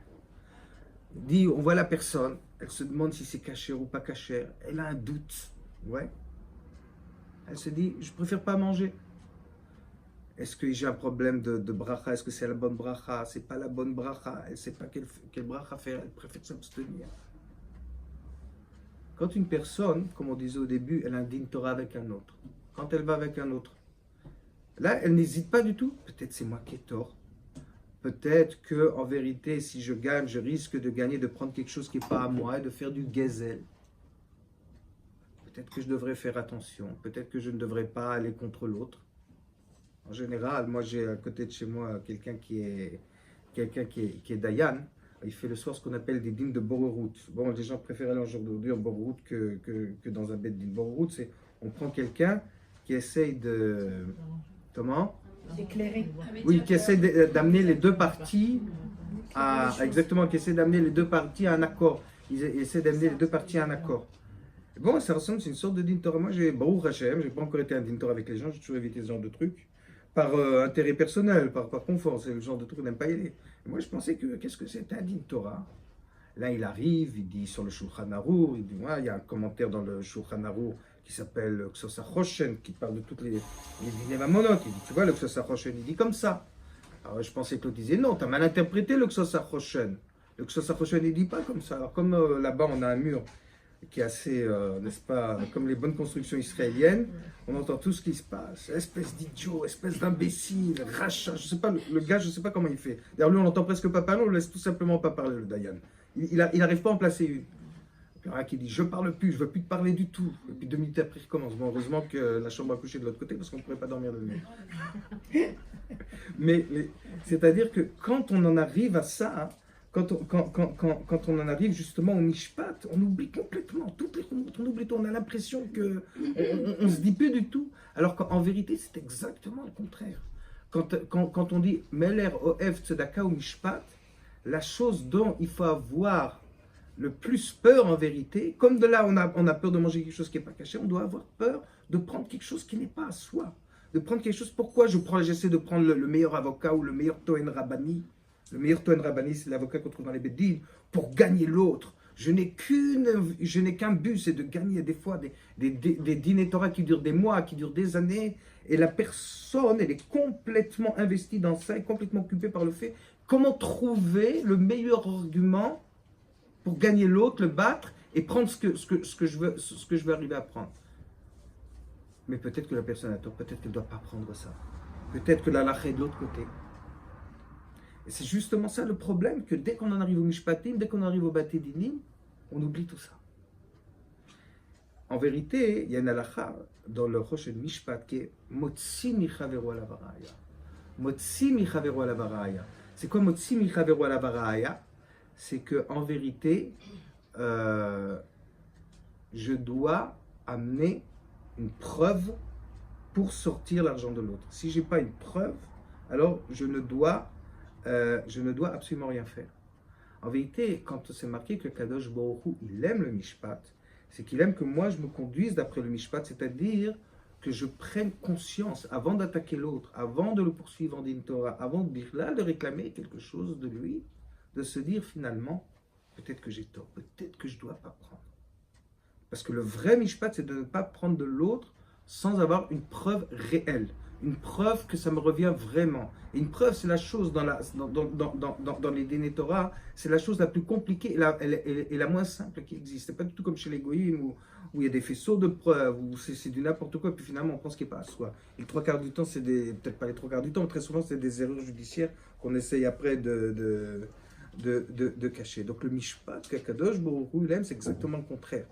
Il dit, on voit la personne, elle se demande si c'est cachère ou pas cachère, elle a un doute, ouais. Elle se dit, je préfère pas manger. Est-ce que j'ai un problème de bracha? Est-ce que c'est la bonne bracha? C'est pas la bonne bracha? Elle sait pas quelle bracha faire, elle préfère s'abstenir. Quand une personne, comme on disait au début, elle a un din Torah avec un autre, quand elle va avec un autre, là, elle n'hésite pas du tout. Peut-être c'est moi qui ai tort. Peut-être que, en vérité, si je gagne, je risque de gagner, de prendre quelque chose qui n'est pas à moi et de faire du gezel. Peut-être que je devrais faire attention. Peut-être que je ne devrais pas aller contre l'autre. En général, moi, j'ai à côté de chez moi quelqu'un qui est Dayan. Il fait le soir ce qu'on appelle des dîmes de Bororout. Bon, les gens préfèrent aller en jour d'aujourd'hui en Bororout que dans un bête dîme. Bororout, c'est on prend quelqu'un qui essaye de... Comment? D'éclairer. Oui, qui essaie d'amener les deux parties exactement, qui essaie d'amener les deux parties à un accord. Ils essaient d'amener les deux parties à un accord. Bon, ça ressemble, c'est une sorte de din Torah. Moi, Baruch Hashem, j'ai pas encore été un din Torah avec les gens, j'ai toujours évité ce genre de trucs. Par intérêt personnel, par confort, c'est le genre de truc qu'on n'aime pas y aller. Et moi, je pensais que, qu'est-ce que c'est un din Torah? Là, il arrive, il dit sur le Shulchan Arour, il dit, ouais, il y a un commentaire dans le Shulchan Arour qui s'appelle Ksos HaChoshen, qui parle de toutes les dîners mamonotes. Il dit, tu vois, le Ksos HaChoshen, il dit comme ça. Alors, je pensais que l'autre disait, non, tu as mal interprété le Ksos HaChoshen. Le Ksos HaChoshen, il dit pas comme ça. Alors, comme là-bas, on a un mur qui est assez, n'est-ce pas, comme les bonnes constructions israéliennes, on entend tout ce qui se passe. Espèce d'idiot, espèce d'imbécile, rachat, je sais pas, le gars, je sais pas comment il fait. D'ailleurs, lui, on n'entend presque pas parler, on le laisse tout simplement pas parler, le Dayan. Il n'arrive pas à en placer une. Il y en a qui dit, je parle plus, je veux plus te parler du tout. Et puis 2 minutes après, il recommence. Bon, heureusement que la chambre a couché de l'autre côté, parce qu'on ne pourrait pas dormir de nuit. mais c'est-à-dire que quand on en arrive à ça, quand on en arrive justement au mishpat, on oublie complètement, on oublie tout, on a l'impression qu'on ne se dit plus du tout, alors qu'en vérité c'est exactement le contraire. Quand on dit Meler Oev Tzedaka ou Mishpat, la chose dont il faut avoir le plus peur en vérité, comme de là on a peur de manger quelque chose qui n'est pas caché, on doit avoir peur de prendre quelque chose qui n'est pas à soi, de prendre quelque chose, pourquoi j'essaie de prendre le meilleur avocat ou le meilleur Toen Rabbani. Le meilleur Toen Rabbani, c'est l'avocat qu'on trouve dans les Bédines, pour gagner l'autre. Je n'ai qu'un but, c'est de gagner des fois des dîners Torah qui durent des mois, qui durent des années, et la personne, elle est complètement investie dans ça, est complètement occupée par le fait, comment trouver le meilleur argument pour gagner l'autre, le battre, et prendre ce que je veux arriver à prendre. Mais peut-être que la personne a tort, peut-être qu'elle ne doit pas prendre ça. Peut-être que la lacha est de l'autre côté. Et c'est justement ça le problème, que dès qu'on en arrive au Mishpatim, dès qu'on arrive au Bate Dinim, on oublie tout ça. En vérité, il y a une halakha dans le Rosh Mishpat qui est Motzi Michaveru ala Baraya. Motzi Michaveru ala Baraya. C'est quoi Motzi Michaveru ala Baraya? C'est qu'en vérité, je dois amener une preuve pour sortir l'argent de l'autre. Si je n'ai pas une preuve, alors je ne dois absolument rien faire. En vérité, quand c'est marqué que Kadosh Baruch Hu, il aime le Mishpat, c'est qu'il aime que moi je me conduise d'après le Mishpat, c'est-à-dire que je prenne conscience avant d'attaquer l'autre, avant de le poursuivre en din Torah, avant de dire là, de réclamer quelque chose de lui, de se dire finalement, peut-être que j'ai tort, peut-être que je ne dois pas prendre. Parce que le vrai Mishpat, c'est de ne pas prendre de l'autre sans avoir une preuve réelle. Une preuve que ça me revient vraiment. Et une preuve, c'est la chose dans les Dînei Torah, c'est la chose la plus compliquée et la moins simple qui existe. C'est pas du tout comme chez les Goïm où il y a des faisceaux de preuves, où c'est du n'importe quoi, puis finalement on pense qu'il n'est pas à soi. Et les 3/4 du temps, peut-être pas les 3/4 du temps, mais très souvent c'est des erreurs judiciaires qu'on essaye après de cacher. Donc le Mishpat, qu'Akadosh Baruch Hu aime, c'est exactement le contraire.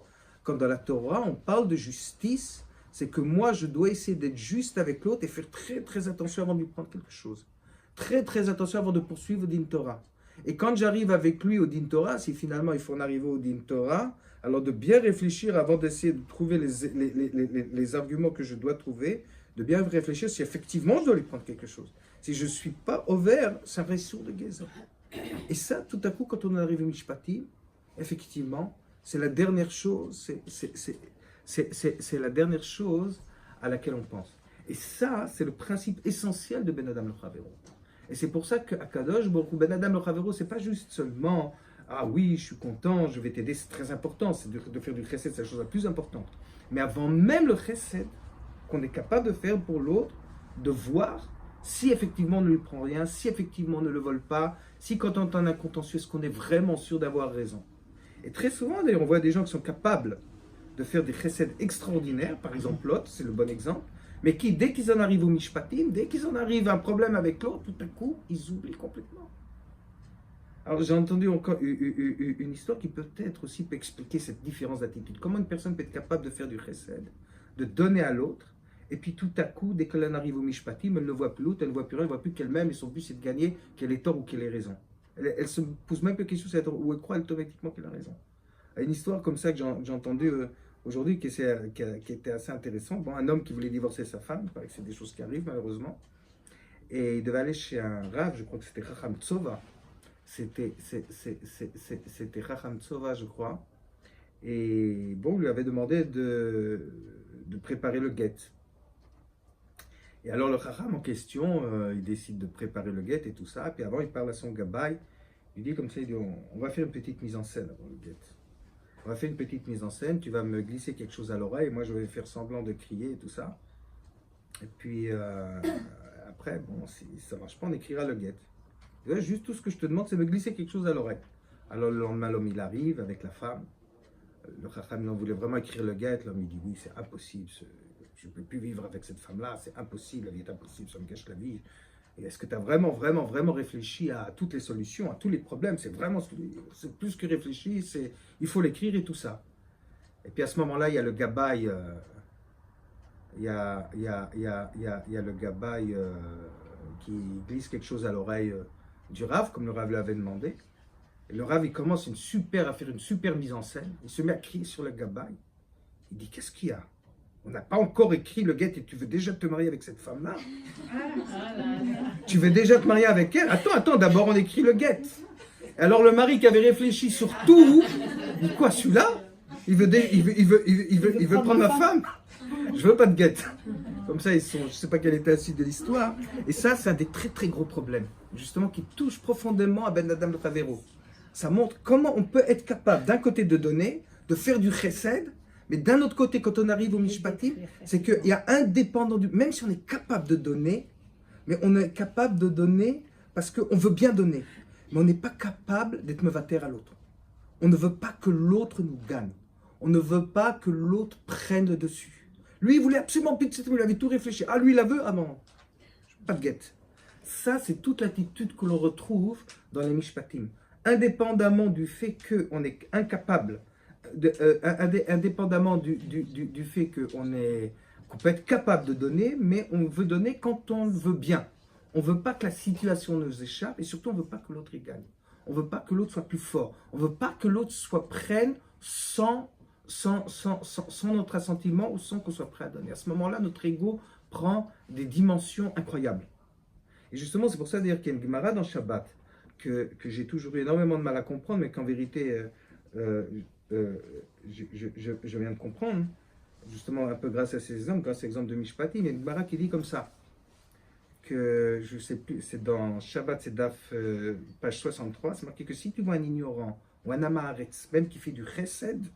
Quand dans la Torah, on parle de justice, c'est que moi, je dois essayer d'être juste avec l'autre et faire très, très attention avant de lui prendre quelque chose. Très, très attention avant de poursuivre au Din Torah. Et quand j'arrive avec lui au Din Torah, si finalement il faut en arriver au Din Torah, alors de bien réfléchir avant d'essayer de trouver les arguments que je dois trouver, de bien réfléchir si effectivement je dois lui prendre quelque chose. Si je ne suis pas au vert, ça reste sourd de Géza. Et ça, tout à coup, quand on arrive au Mishpatim, effectivement, c'est la dernière chose, c'est la dernière chose à laquelle on pense. Et ça, c'est le principe essentiel de Ben Adam le Chavero. Et c'est pour ça qu'à Kadosh Baruch Hu, Ben Adam le Chavero, c'est pas juste seulement ah oui, je suis content, je vais t'aider, c'est très important, c'est de faire du chesed, c'est la chose la plus importante. Mais avant même le chesed, qu'on est capable de faire pour l'autre, de voir si effectivement on ne lui prend rien, si effectivement on ne le vole pas, si quand on entend un contentieux, est-ce qu'on est vraiment sûr d'avoir raison. Et très souvent, d'ailleurs, on voit des gens qui sont capables de faire des chesed extraordinaires, par exemple Lot, c'est le bon exemple, mais qui, dès qu'ils en arrivent au Mishpatim, dès qu'ils en arrivent à un problème avec l'autre, tout à coup, ils oublient complètement. Alors j'ai entendu encore une histoire qui peut-être aussi peut expliquer cette différence d'attitude. Comment une personne peut être capable de faire du chesed, de donner à l'autre, et puis tout à coup, dès qu'elle en arrive au Mishpatim, elle ne voit plus l'autre, elle ne voit plus rien, elle ne voit plus qu'elle-même, et son but c'est de gagner, qu'elle ait tort ou qu'elle ait raison. Elle se pose même pas la question où elle croit automatiquement qu'elle a raison. Une histoire comme ça que j'ai entendue aujourd'hui qui était assez intéressante. Bon, un homme qui voulait divorcer sa femme, il paraît que c'est des choses qui arrivent malheureusement. Et il devait aller chez un Rav, je crois que c'était Chacham Tsova. C'était Chacham Tsova, je crois. Et bon, on lui avait demandé de préparer le guet. Et alors le Chacham en question, il décide de préparer le guet et tout ça. Puis avant, il parle à son gabaï. Il dit comme ça, il dit, on va faire une petite mise en scène avant le guet. On va faire une petite mise en scène, tu vas me glisser quelque chose à l'oreille, moi je vais faire semblant de crier et tout ça. Et puis après, bon, si ça marche pas, on écrira le guet. Juste tout ce que je te demande, c'est de me glisser quelque chose à l'oreille. Alors le lendemain, l'homme il arrive avec la femme. Le Chacham il voulait vraiment écrire le guet. L'homme il dit oui, c'est impossible. Je ne peux plus vivre avec cette femme-là, c'est impossible, la vie est impossible, ça me gâche la vie. Et est-ce que tu as vraiment réfléchi à toutes les solutions, à tous les problèmes? C'est plus que réfléchi, il faut l'écrire et tout ça. Et puis à ce moment-là, il y a le gabaï, il y a le gabaï qui glisse quelque chose à l'oreille du Rav, comme le Rav l'avait demandé. Et le Rav, il commence à faire une super mise en scène. Il se met à crier sur le gabaï. Il dit, qu'est-ce qu'il y a? On n'a pas encore écrit le guet et tu veux déjà te marier avec cette femme-là? Tu veux déjà te marier avec elle? Attends, d'abord on écrit le guet. Alors le mari qui avait réfléchi sur tout, dit quoi celui-là? Il veut prendre ma femme? Je veux pas de guet. Comme ça, je ne sais pas quelle était la suite de l'histoire. Et ça, c'est un des très très gros problèmes, justement, qui touche profondément à Ben Adam le Tavero. Ça montre comment on peut être capable, d'un côté, de donner, de faire du chesed, mais d'un autre côté, quand on arrive au Mishpatim, c'est qu'il y a indépendant du... Même si on est capable de donner, mais on est capable de donner parce qu'on veut bien donner, mais on n'est pas capable d'être mevater à l'autre. On ne veut pas que l'autre nous gagne. On ne veut pas que l'autre prenne le dessus. Lui, il voulait absolument plus de cette... Il avait tout réfléchi. Ah, lui, il la veut? Ah non, pas de guette. Ça, c'est toute l'attitude que l'on retrouve dans les Mishpatim. Indépendamment du fait qu'on est incapable, indépendamment du fait qu'on peut être capable de donner, mais on veut donner quand on le veut bien. On ne veut pas que la situation nous échappe et surtout on ne veut pas que l'autre y gagne. On ne veut pas que l'autre soit plus fort. On ne veut pas que l'autre soit prenne sans notre assentiment ou sans qu'on soit prêt à donner. À ce moment-là, notre ego prend des dimensions incroyables. Et justement, c'est pour ça d'ailleurs qu'il y a une Gemara dans Shabbat que j'ai toujours eu énormément de mal à comprendre, mais qu'en vérité, je viens de comprendre, justement un peu grâce à ces exemples, grâce à l'exemple de Mishpatim. Il y a une Gemara qui dit comme ça, que je ne sais plus, c'est dans Shabbat, c'est Daf, page 63, c'est marqué que si tu vois un ignorant ou un amaharetz, même qui fait du chesed,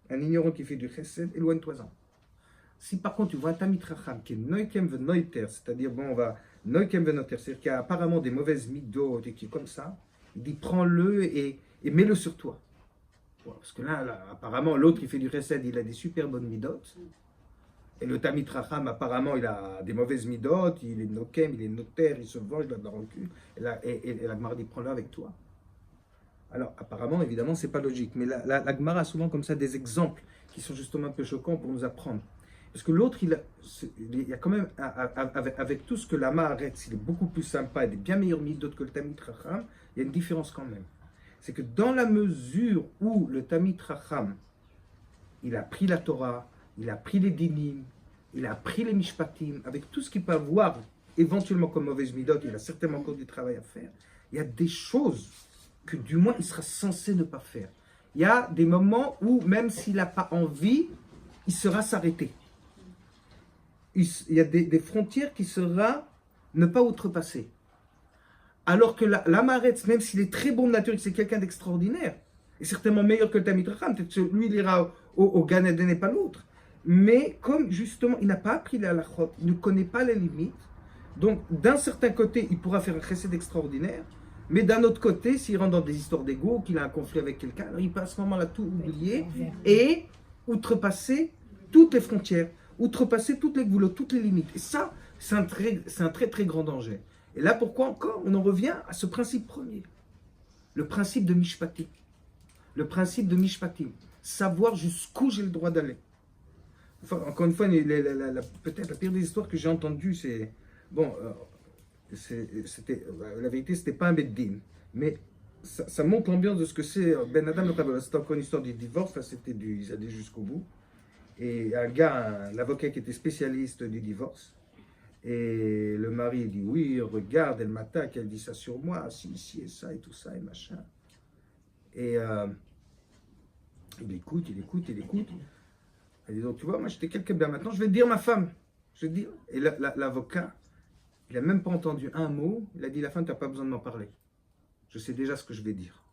un ignorant qui fait du chesed, éloigne-toi-en. Si par contre tu vois un tamid racham qui est noikem venoiter, c'est-à-dire bon, on va noikem venoiter, c'est-à-dire qu'il y a apparemment des mauvaises midot et qui est comme ça, il dit prends-le et mets-le sur toi. Bon, parce que là, apparemment, l'autre qui fait du chesed, il a des super bonnes midot. Et le tamid racham, apparemment, il a des mauvaises midot, il est nokem, il est notaire, il se venge, il a de la rancune. Et la Gemara dit prends-le avec toi. Alors, apparemment, évidemment, c'est pas logique. Mais la Gemara a souvent comme ça des exemples qui sont justement un peu choquants pour nous apprendre. Parce que l'autre, il y a quand même, avec tout ce que l'ama arrête, il est beaucoup plus sympa et des bien meilleurs midot que le tamid racham, il y a une différence quand même. C'est que dans la mesure où le tamid racham, il a pris la Torah, il a pris les dinim, il a pris les mishpatim, avec tout ce qu'il peut avoir éventuellement comme mauvaise midot, il a certainement encore du travail à faire. Il y a des choses que du moins il sera censé ne pas faire. Il y a des moments où même s'il n'a pas envie, il sera s'arrêter. Il y a des frontières qui sera ne pas outrepasser. Alors que l'amaretz, même s'il est très bon de nature, c'est quelqu'un d'extraordinaire, et certainement meilleur que le tamid racham, peut-être que lui il ira au Gan Eden et pas l'autre. Mais comme justement il n'a pas appris les halachot, il ne connaît pas les limites, donc d'un certain côté il pourra faire un chesed extraordinaire, mais d'un autre côté, s'il rentre dans des histoires d'ego, qu'il a un conflit avec quelqu'un, alors il peut à ce moment-là tout oublier et outrepasser toutes les frontières, outrepasser toutes les goulots, toutes les limites. Et ça, c'est un très très grand danger. Et là, pourquoi encore? On en revient à ce principe premier, le principe de Mishpatim. Le principe de Mishpatim, savoir jusqu'où j'ai le droit d'aller. Enfin, encore une fois, peut-être la pire des histoires que j'ai entendues, c'est... Bon, la vérité, c'était pas un beddin, mais ça montre l'ambiance de ce que c'est Ben Adam le Tavero. C'était encore une histoire du divorce, là, ils allaient jusqu'au bout. Et un gars, un avocat qui était spécialiste du divorce, Et le mari dit oui, regarde, elle m'attaque, elle dit ça sur moi, si et ça et tout ça et machin. Et il écoute. Elle dit donc tu vois, moi j'étais quelqu'un bien, maintenant je vais te dire ma femme. Je vais te dire. Et l'avocat, il n'a même pas entendu un mot, il a dit la femme, tu n'as pas besoin de m'en parler. Je sais déjà ce que je vais dire.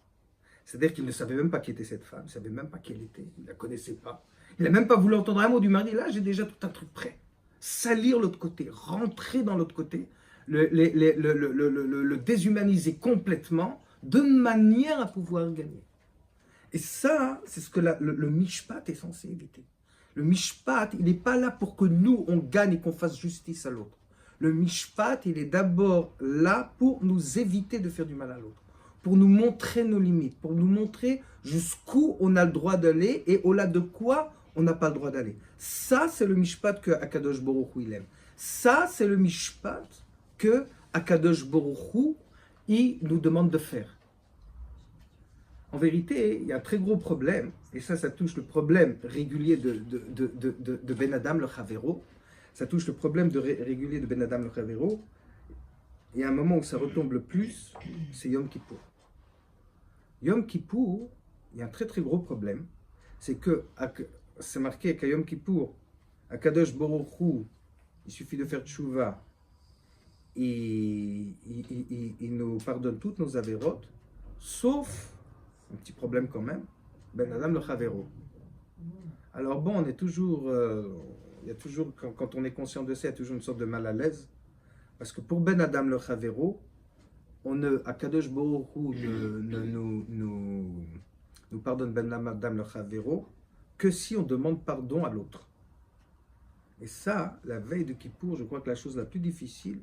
C'est-à-dire qu'il ne savait même pas qui était cette femme, il ne savait même pas qui elle était, il ne la connaissait pas. Il n'a même pas voulu entendre un mot du mari, là j'ai déjà tout un truc prêt. Salir l'autre côté, rentrer dans l'autre côté, le déshumaniser complètement, de manière à pouvoir gagner. Et ça, c'est ce que le mishpat est censé éviter. Le mishpat, il n'est pas là pour que nous, on gagne et qu'on fasse justice à l'autre. Le mishpat, il est d'abord là pour nous éviter de faire du mal à l'autre, pour nous montrer nos limites, pour nous montrer jusqu'où on a le droit d'aller et au-delà de quoi on n'a pas le droit d'aller. Ça, c'est le mishpat que Akadosh Baruch Hu, il aime. Ça, c'est le mishpat que Akadosh Baruch Hu, il nous demande de faire. En vérité, il y a un très gros problème, et ça touche le problème régulier de Ben Adam le Chavero. Ça touche le problème régulier de Ben Adam le Chavero. Il y a un moment où ça retombe le plus, c'est Yom Kippour. Yom Kippour, il y a un très très gros problème, c'est que c'est marqué qu'à Yom Kippour, à Kadosh Baruch Hu, il suffit de faire tchouva, il nous pardonne toutes nos avérotes, sauf, un petit problème quand même, Ben Adam le Chavero. Alors bon, on est toujours, il y a toujours, quand on est conscient de ça, il y a toujours une sorte de mal à l'aise, parce que pour Ben Adam le Chavero, Akadosh Baruch Hu nous pardonne Ben Adam le Chavero que si on demande pardon à l'autre. Et ça, la veille de Kippour, je crois que la chose la plus difficile,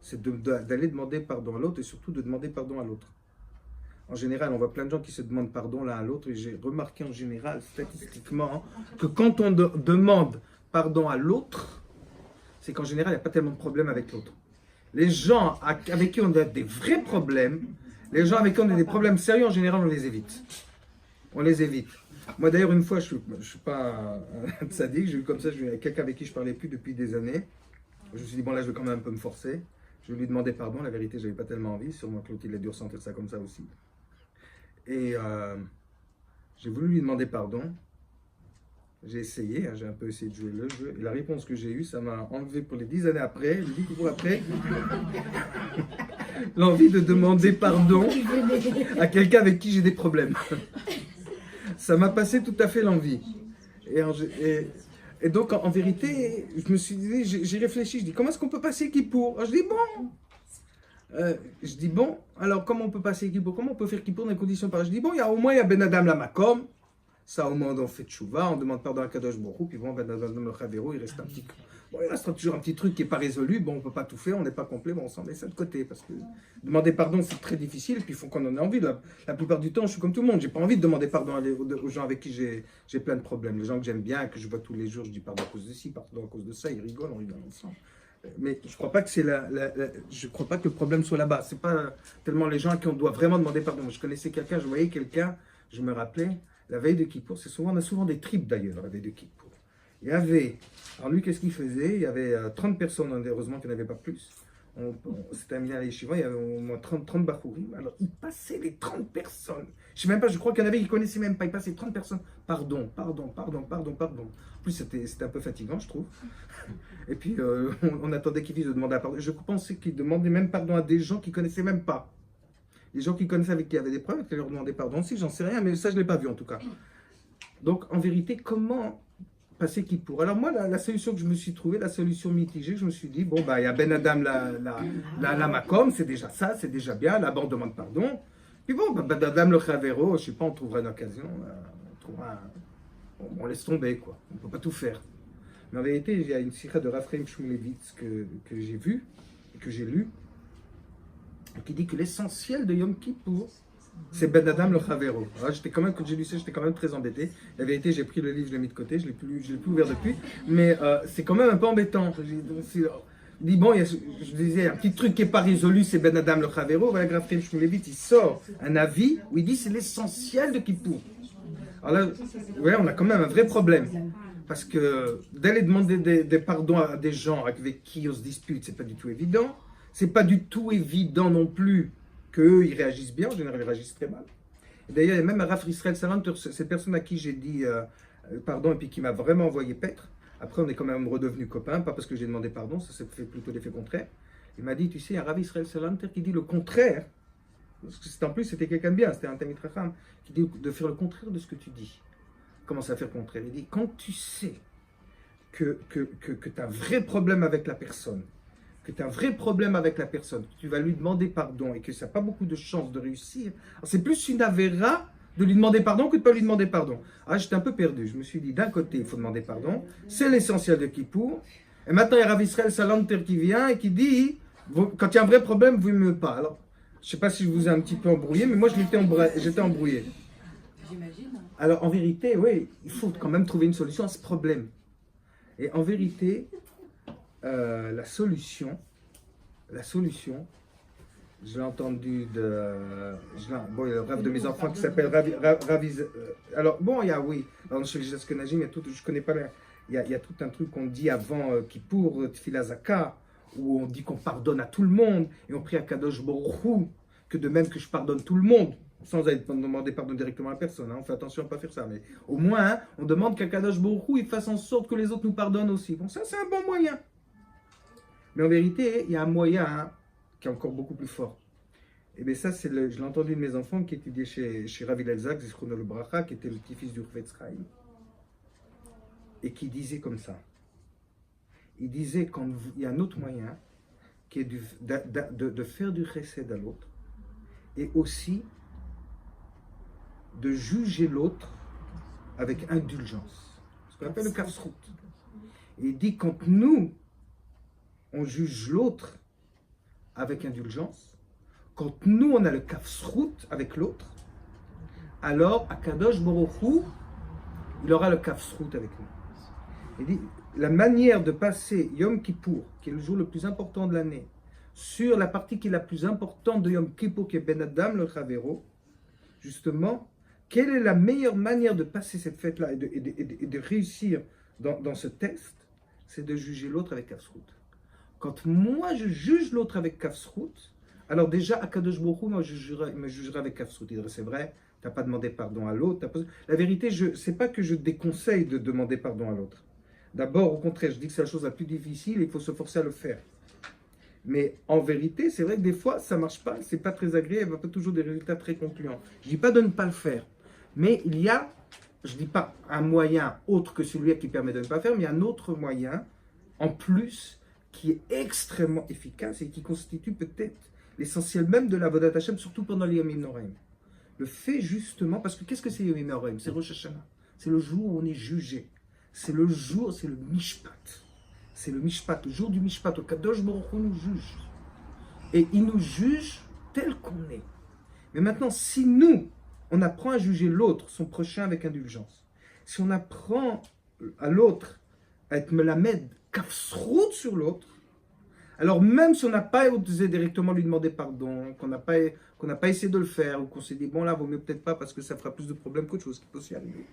c'est d'aller demander pardon à l'autre et surtout de demander pardon à l'autre. En général, on voit plein de gens qui se demandent pardon l'un à l'autre et j'ai remarqué en général, statistiquement, que quand on demande pardon à l'autre, c'est qu'en général, il n'y a pas tellement de problème avec l'autre. Les gens avec qui on a des vrais problèmes, les gens avec qui on a des problèmes sérieux, en général, on les évite. On les évite. Moi, d'ailleurs, une fois, je ne suis pas un tzaddik, j'ai eu comme ça, j'ai eu quelqu'un avec qui je ne parlais plus depuis des années. Je me suis dit, bon, là, je vais quand même un peu me forcer. Je vais lui demander pardon. La vérité, je n'avais pas tellement envie. Sûrement que l'autre, il a dû ressentir ça comme ça aussi. Et j'ai voulu lui demander pardon. J'ai essayé, j'ai un peu essayé de jouer le jeu. Et la réponse que j'ai eue, ça m'a enlevé pour les 10 années après, les 10 jours après, l'envie de demander pardon à quelqu'un avec qui j'ai des problèmes. Ça m'a passé tout à fait l'envie. Et donc, en vérité, je me suis dit, j'ai réfléchi, je dis, comment est-ce qu'on peut passer Kippour? Je dis, bon, alors comment on peut passer Kippour? Comment on peut faire Kippour dans les conditions pareilles? Je dis, bon, au moins, il y a Ben Adam la Makom. Ça, au moins, on fait tchouva, on demande pardon à Kadosh Baruch Hu, puis bon, Ben Adam le Chavero, il reste toujours un petit truc qui n'est pas résolu. Bon, on ne peut pas tout faire, on n'est pas complet, bon, on s'en met ça de côté. Parce que demander pardon, c'est très difficile, et puis il faut qu'on en ait envie. La plupart du temps, je suis comme tout le monde. Je n'ai pas envie de demander pardon aux gens avec qui j'ai plein de problèmes. Les gens que j'aime bien, que je vois tous les jours, je dis pardon à cause de ci, pardon à cause de ça, ils rigolent, on rigole ensemble. Mais je ne crois pas que je crois pas que le problème soit là-bas. Ce n'est pas tellement les gens à qui on doit vraiment demander pardon. Je connaissais quelqu'un, je voyais quelqu'un, je me rappelais, la veille de Kippour, on a souvent des tripes d'ailleurs, la veille de Kippour. Il y avait, alors lui, qu'est-ce qu'il faisait? Il y avait 30 personnes, heureusement qu'il n'y en avait pas plus. C'était un milliard à l'échivan, il y avait au moins 30 bachourim. Alors il passait les 30 personnes. Je ne sais même pas, je crois qu'il y en avait qui ne connaissaient même pas. Il passait 30 personnes. Pardon. En plus, c'était un peu fatigant, je trouve. Et puis, on attendait qu'ils disent de demander pardon. Je pensais qu'ils demandaient même pardon à des gens qu'ils ne connaissaient même pas. Les gens qui connaissaient avec qui avaient des problèmes, qu'ils leur demandaient pardon aussi, j'en sais rien, mais ça, je ne l'ai pas vu en tout cas. Donc, en vérité, comment passer Kippour? Alors moi, la solution que je me suis trouvée, la solution mitigée, je me suis dit, bon, bah, il y a Ben Adam la Makom, c'est déjà ça, c'est déjà bien, là-bas, on demande pardon. Puis bon, Ben Adam le Chavero, je ne sais pas, on trouvera une occasion, on laisse tomber, quoi. On ne peut pas tout faire. Mais en vérité, il y a une sikha de Raphaël Shmulevitz que j'ai vue, et que j'ai lue, qui dit que l'essentiel de Yom Kippour, c'est Ben Adam le Chavero. Quand j'ai lu ça, j'étais quand même très embêté. La vérité, j'ai pris le livre, je l'ai mis de côté, je ne l'ai plus ouvert depuis. Mais c'est quand même un peu embêtant. Je dis, bon, je disais, un petit truc qui n'est pas résolu, c'est Ben Adam le Chavero. Voilà, Graf Chaim Shmulevitz, il sort un avis où il dit c'est l'essentiel de Kippour. Alors là, ouais, on a quand même un vrai problème. Parce que d'aller demander des pardons à des gens avec qui on se dispute, c'est pas du tout évident. C'est pas du tout évident non plus qu'eux, ils réagissent bien. En général, ils réagissent très mal. Et d'ailleurs, il y a même un Rav Israël Salanter, cette personne à qui j'ai dit pardon et puis qui m'a vraiment envoyé paître. Après, on est quand même redevenus copains, pas parce que j'ai demandé pardon, ça s'est fait plutôt l'effet contraire. Il m'a dit, tu sais, un Rav Israël Salanter qui dit le contraire. Parce que en plus, c'était quelqu'un de bien, c'était un Tamid Racham, qui dit de faire le contraire de ce que tu dis. Comment ça faire le contraire? Il dit, quand tu sais que tu as un vrai problème avec la personne, que tu vas lui demander pardon et que ça n'a pas beaucoup de chances de réussir, c'est plus une avéra de lui demander pardon que de ne pas lui demander pardon. Ah, j'étais un peu perdu. Je me suis dit, d'un côté, il faut demander pardon, c'est l'essentiel de Kippour. Et maintenant, il y a Rav Israël Salanter qui vient et qui dit, quand il y a un vrai problème, vous ne m'aimez pas. Alors, je ne sais pas si je vous ai un petit peu embrouillé, mais moi, j'étais embrouillé. J'imagine. Alors, en vérité, oui, il faut quand même trouver une solution à ce problème. Et en vérité, la solution, je l'ai entendu il y a le rêve de mes enfants qui s'appelle Raviz. Alors, bon, il y a, oui, dans chez les Ashkenazim, il y a tout, je connais pas, il y a tout un truc qu'on dit avant Kippour, Tfila Zaka, où on dit qu'on pardonne à tout le monde, et on prie à Kadosh Baruch Hu, que de même que je pardonne tout le monde, sans aller demander pardon directement à personne, hein, on fait attention à ne pas faire ça, mais au moins, hein, on demande qu'à Kadosh Baruch Hu, il fasse en sorte que les autres nous pardonnent aussi. Bon, ça, c'est un bon moyen. Mais en vérité, il y a un moyen hein, qui est encore beaucoup plus fort. Et bien ça, je l'ai entendu de mes enfants qui étudiaient chez Rav Hillel Zak, Zichrono le Bracha, qui était le petit-fils du Chofetz Chaim, et qui disait comme ça. Il disait qu'il y a un autre moyen qui est de faire du chesed à l'autre et aussi de juger l'autre avec indulgence. Ce qu'on appelle le kafsrout. Et il dit quand nous, on juge l'autre avec indulgence, quand nous, on a le kafsrout avec l'autre, alors Akadosh Baruch Hu, il aura le kafsrout avec nous. Il dit, la manière de passer Yom Kippour, qui est le jour le plus important de l'année, sur la partie qui est la plus importante de Yom Kippour, qui est Ben Adam, le Chavero, justement, quelle est la meilleure manière de passer cette fête-là et de réussir dans ce test? C'est de juger l'autre avec kafsrout. Quand moi je juge l'autre avec kafsrout, alors déjà, Akadosh Baruch Hu, moi il me jugerait avec kafsrout. Il dirait, c'est vrai, tu n'as pas demandé pardon à l'autre. La vérité, c'est pas que je déconseille de demander pardon à l'autre. D'abord, au contraire, je dis que c'est la chose la plus difficile et il faut se forcer à le faire. Mais en vérité, c'est vrai que des fois, ça ne marche pas, c'est pas très agréable, il n'y a pas toujours des résultats très concluants. Je ne dis pas de ne pas le faire, mais il y a, je ne dis pas un moyen autre que celui qui permet de ne pas faire, mais il y a un autre moyen, en plus, qui est extrêmement efficace et qui constitue peut-être l'essentiel même de la Avodat Hashem, surtout pendant les Yomim Noraim. Le fait justement, parce que qu'est-ce que c'est Yomim Noraim? C'est Rosh Hashanah, c'est le jour où on est jugé. C'est le jour, c'est le Mishpat. C'est le Mishpat, le jour du Mishpat. Au Kadosh Baruch Hu nous juge. Et il nous juge tel qu'on est. Mais maintenant, si nous, on apprend à juger l'autre, son prochain avec indulgence, si on apprend à l'autre à être melamed, kafsrout sur l'autre, alors même si on n'a pas osé directement lui demander pardon, qu'on n'a pas essayé de le faire, ou qu'on s'est dit, bon là, vaut mieux peut-être pas parce que ça fera plus de problèmes qu'autre chose qui peut aussi arriver.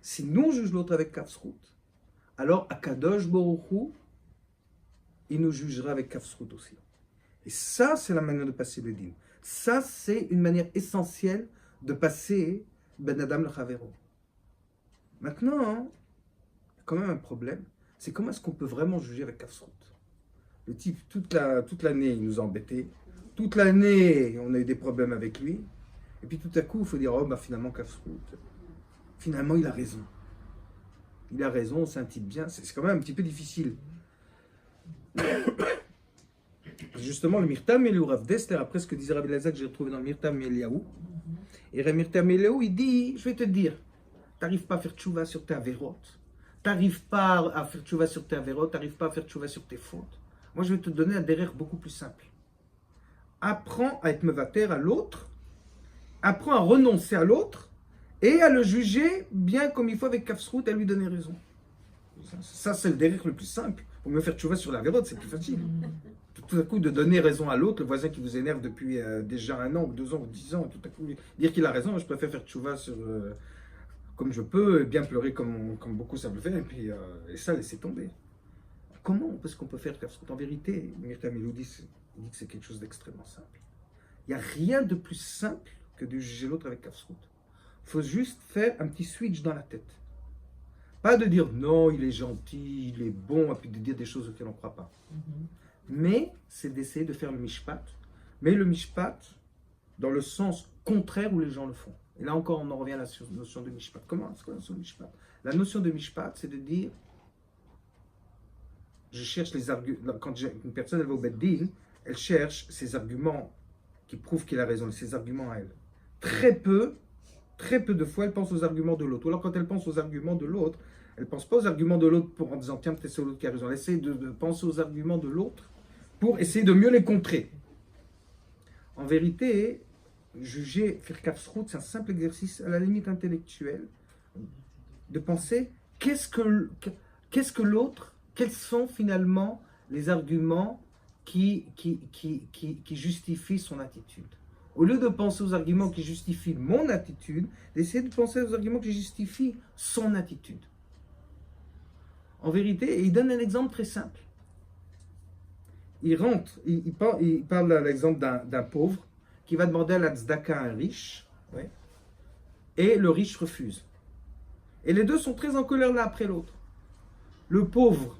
Si nous on juge l'autre avec kafsrout, alors Akadosh Baruch Hu, il nous jugera avec kafsrout aussi. Et ça, c'est la manière de passer le din. Ça, c'est une manière essentielle de passer Ben Adam le Chavero. Maintenant, il y a quand même un problème. C'est comment est-ce qu'on peut vraiment juger avec kafsrout? Le type, toute l'année, il nous a embêtés. Toute l'année, on a eu des problèmes avec lui. Et puis tout à coup, il faut dire, oh, bah finalement, kafsrout. Finalement, il a raison. Il a raison, c'est un type bien. C'est quand même un petit peu difficile. Justement, le Mirtam Eliyahu, Rav Dessler, après ce que disait Rabbi Elazar, que j'ai retrouvé dans le Mirtam Eliyahu. Et le Mirtam Eliyahu, il dit, je vais te dire, tu n'arrives pas à faire tchouva sur tes avérotes. Tu n'arrives pas à faire tchouva sur tes avérotes, tu n'arrives pas à faire tchouva sur tes fautes. Moi, je vais te donner un derrière beaucoup plus simple. Apprends à être mevater à l'autre, apprends à renoncer à l'autre, et à le juger bien comme il faut avec kafsrout, à lui donner raison. Ça, c'est le derrière le plus simple. Pour me faire tchouva sur la vérote, c'est plus facile. Tout à coup, de donner raison à l'autre, le voisin qui vous énerve depuis déjà 1 an, ou 2 ans, ou 10 ans, tout à coup, dire qu'il a raison, je préfère faire tchouva sur... comme je peux, bien pleurer comme beaucoup savent le faire, et ça, laisser tomber. Comment est-ce qu'on peut faire Kafsrout? En vérité, Myrta Milou dit que c'est quelque chose d'extrêmement simple. Il n'y a rien de plus simple que de juger l'autre avec Kafsrout. Il faut juste faire un petit switch dans la tête. Pas de dire non, il est gentil, il est bon, et puis de dire des choses auxquelles on ne croit pas. Mais c'est d'essayer de faire le mishpat, mais le mishpat dans le sens contraire où les gens le font. Et là encore, on en revient à la notion de mishpat. Comment est-ce que la notion de mishpat? La notion de mishpat, c'est de dire, je cherche les arguments, quand une personne elle va au Beddin, elle cherche ses arguments qui prouvent qu'il a raison, ses arguments à elle. Très peu de fois, elle pense aux arguments de l'autre. Ou alors quand elle pense aux arguments de l'autre, elle ne pense pas aux arguments de l'autre en disant, tiens, peut-être c'est l'autre qui a raison. Elle essaie de penser aux arguments de l'autre pour essayer de mieux les contrer. En vérité, juger, faire Kafsrout, c'est un simple exercice à la limite intellectuelle de penser qu'est-ce que l'autre, quels sont finalement les arguments qui justifient son attitude. Au lieu de penser aux arguments qui justifient mon attitude, d'essayer de penser aux arguments qui justifient son attitude. En vérité, il donne un exemple très simple. Il parle à l'exemple d'un pauvre qui va demander à la tzedaka à un riche, ouais, et le riche refuse. Et les deux sont très en colère l'un après l'autre. Le pauvre,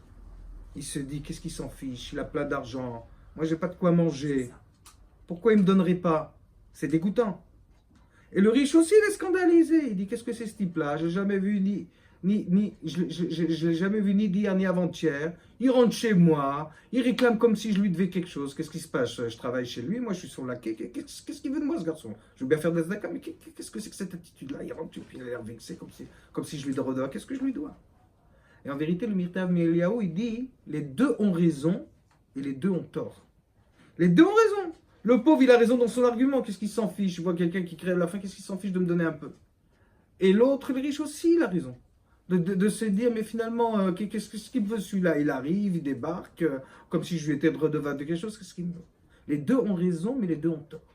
il se dit, qu'est-ce qu'il s'en fiche, il a plein d'argent, moi j'ai pas de quoi manger, pourquoi il ne me donnerait pas? C'est dégoûtant. Et le riche aussi, il est scandalisé, il dit, qu'est-ce que c'est ce type-là, j'ai jamais vu je l'ai jamais vu ni d'hier ni avant-hier. Il rentre chez moi, il réclame comme si je lui devais quelque chose. Qu'est-ce qui se passe? Je travaille chez lui, moi je suis son laquais. Qu'est-ce qu'il veut de moi ce garçon? Je veux bien faire des tzedaka, mais qu'est-ce que c'est que cette attitude-là? Il rentre, puis il a l'air vexé comme si je lui dois. Qu'est-ce que je lui dois? Et en vérité, le Mirtav Eliyahu, il dit, les deux ont raison et les deux ont tort. Les deux ont raison. Le pauvre, il a raison dans son argument. Qu'est-ce qu'il s'en fiche? Je vois quelqu'un qui crève la faim, qu'est-ce qu'il s'en fiche de me donner un peu? Et l'autre, le riche aussi, il a raison. De se dire, mais finalement, qu'est-ce qu'il veut celui-là? Il arrive, il débarque, comme si je lui étais redevable de quelque chose, qu'est-ce qu'il veut? Les deux ont raison, mais les deux ont tort.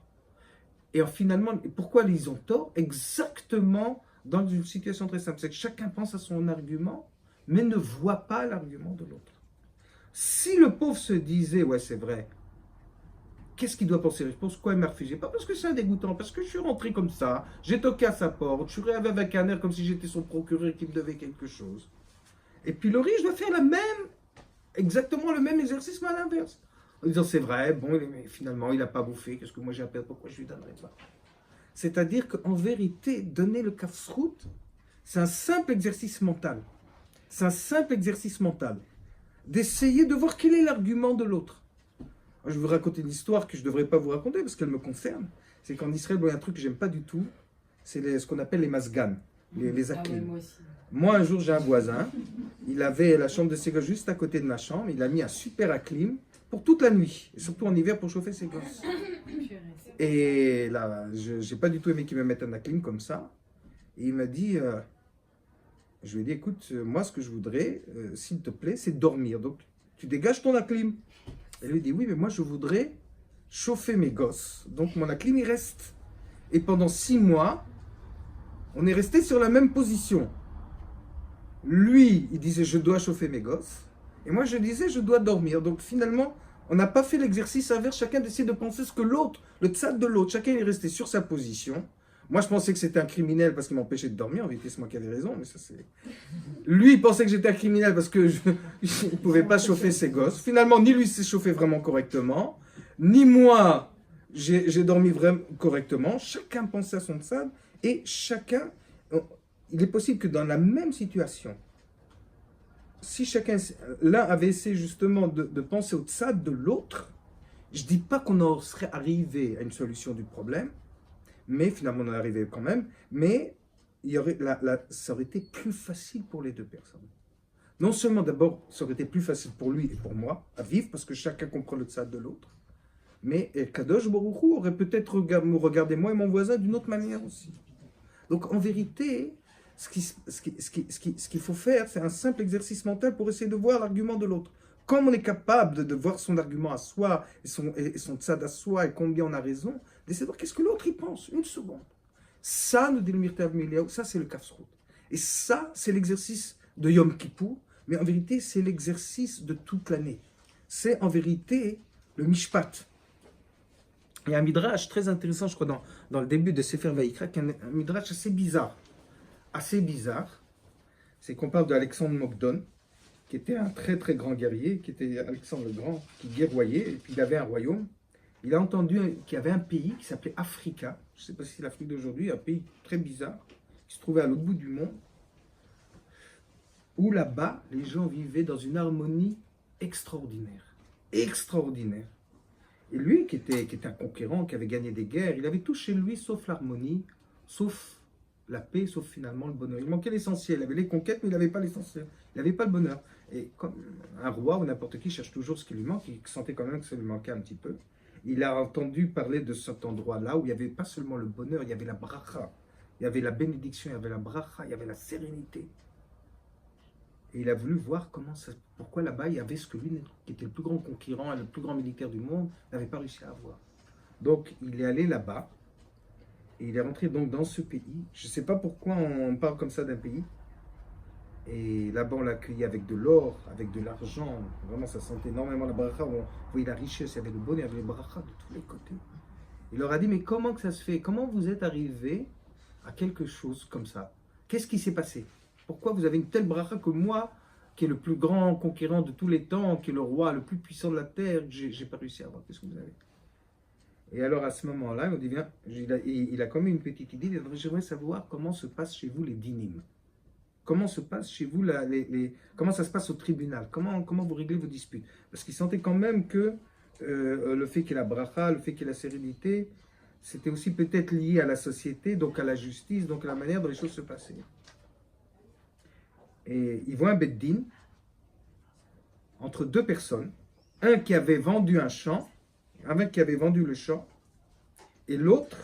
Et finalement, pourquoi ils ont tort? Exactement dans une situation très simple. C'est que chacun pense à son argument, mais ne voit pas l'argument de l'autre. Si le pauvre se disait, ouais, c'est vrai, qu'est-ce qu'il doit penser? Pourquoi il m'a refusé? Pas parce que c'est un dégoûtant, parce que je suis rentré comme ça, j'ai toqué à sa porte, je suis arrivé avec un air comme si j'étais son procureur qui me devait quelque chose. Et puis le riche doit faire exactement le même exercice, mais à l'inverse. En disant, c'est vrai, bon, mais finalement, il n'a pas bouffé, qu'est-ce que moi j'ai à perdre, pourquoi je lui donnerais pas? C'est-à-dire qu'en vérité, donner le Kafsrout, c'est un simple exercice mental. C'est un simple exercice mental. D'essayer de voir quel est l'argument de l'autre. Je vais vous raconter une histoire que je ne devrais pas vous raconter parce qu'elle me concerne. C'est qu'en Israël, il y a un truc que j'aime pas du tout. C'est ce qu'on appelle les masgan, les aklim. Moi, un jour, j'ai un voisin. Il avait la chambre de ses gosses juste à côté de ma chambre. Il a mis un super acclim pour toute la nuit. Et surtout en hiver pour chauffer ses gosses. Et là, je n'ai pas du tout aimé qu'il me mette un acclim comme ça. Et il m'a dit, je lui ai dit, écoute, moi, ce que je voudrais, s'il te plaît, c'est dormir. Donc, tu dégages ton acclim. Elle lui dit, oui, mais moi, je voudrais chauffer mes gosses. Donc, mon acclim, il reste. Et pendant 6 mois, on est resté sur la même position. Lui, il disait, je dois chauffer mes gosses. Et moi, je disais, je dois dormir. Donc, finalement, on n'a pas fait l'exercice inverse. Chacun d'essayer de penser ce que l'autre, le tzad de l'autre, chacun est resté sur sa position. Moi, je pensais que c'était un criminel parce qu'il m'empêchait de dormir. En vérité, c'est moi qui avais raison. Mais ça, c'est... Lui, il pensait que j'étais un criminel parce que je ne pouvais pas chauffer ses gosses. Finalement, ni lui s'est chauffé vraiment correctement, ni moi, j'ai dormi vraiment correctement. Chacun pensait à son tzad et chacun... Il est possible que dans la même situation, si l'un avait essayé justement de penser au tzad de l'autre, je ne dis pas qu'on en serait arrivé à une solution du problème, mais finalement on en est arrivé quand même, mais ça aurait été plus facile pour les deux personnes. Non seulement d'abord, ça aurait été plus facile pour lui et pour moi à vivre, parce que chacun comprend le tzad de l'autre, mais Kadosh Baruch Hu aurait peut-être me regardé moi et mon voisin d'une autre manière aussi. Donc en vérité, ce qu'il faut faire, c'est un simple exercice mental pour essayer de voir l'argument de l'autre. Comme on est capable de voir son argument à soi, et son tzad à soi, et combien on a raison, d'essayer de voir qu'est-ce que l'autre y pense, une seconde. Ça, nous dit le Mirtav Eliyahu, ça c'est le Kafsrout. Et ça, c'est l'exercice de Yom Kippour, mais en vérité, c'est l'exercice de toute l'année. C'est en vérité le Mishpat. Il y a un midrash très intéressant, je crois, dans le début de Sefer Vayikra, qui est un midrash assez bizarre. Assez bizarre. C'est qu'on parle d'Alexandre Mokdon, qui était un très très grand guerrier, qui était Alexandre le Grand, qui guerroyait, et puis il avait un royaume. Il a entendu qu'il y avait un pays qui s'appelait Africa. Je ne sais pas si c'est l'Afrique d'aujourd'hui, un pays très bizarre, qui se trouvait à l'autre bout du monde, où là-bas, les gens vivaient dans une harmonie extraordinaire. Extraordinaire. Et lui, qui était un conquérant, qui avait gagné des guerres, il avait tout chez lui, sauf l'harmonie, sauf la paix, sauf finalement le bonheur. Il manquait l'essentiel. Il avait les conquêtes, mais il n'avait pas l'essentiel. Il n'avait pas le bonheur. Et comme un roi ou n'importe qui cherche toujours ce qui lui manque, il sentait quand même que ça lui manquait un petit peu. Il a entendu parler de cet endroit-là où il n'y avait pas seulement le bonheur, il y avait la bracha, il y avait la bénédiction, il y avait la bracha, il y avait la sérénité. Et il a voulu voir pourquoi là-bas il y avait ce que lui, qui était le plus grand conquérant et le plus grand militaire du monde, n'avait pas réussi à avoir. Donc il est allé là-bas et il est rentré donc dans ce pays. Je ne sais pas pourquoi on parle comme ça d'un pays. Et là-bas on l'a accueilli avec de l'or, avec de l'argent. Vraiment ça sentait énormément la bracha. On voyait la richesse, il y avait le bonheur, il y avait les brachas de tous les côtés. Il leur a dit, mais comment que ça se fait? Comment vous êtes arrivé à quelque chose comme ça? Qu'est-ce qui s'est passé? Pourquoi vous avez une telle bracha que moi, qui est le plus grand conquérant de tous les temps, qui est le roi le plus puissant de la terre, j'ai pas réussi à avoir? Qu'est-ce que vous avez? Et alors à ce moment-là, il dit, viens, il a quand même une petite idée, il a dit, j'aimerais savoir comment se passent chez vous les dynimes. Comment se passe chez vous, comment ça se passe au tribunal? Comment vous réglez vos disputes? Parce qu'il sentait quand même que le fait qu'il y ait la bracha, le fait qu'il y ait la sérénité, c'était aussi peut-être lié à la société, donc à la justice, donc à la manière dont les choses se passaient. Et il voit un beddin entre deux personnes, un qui avait vendu un champ, un qui avait vendu le champ, et l'autre,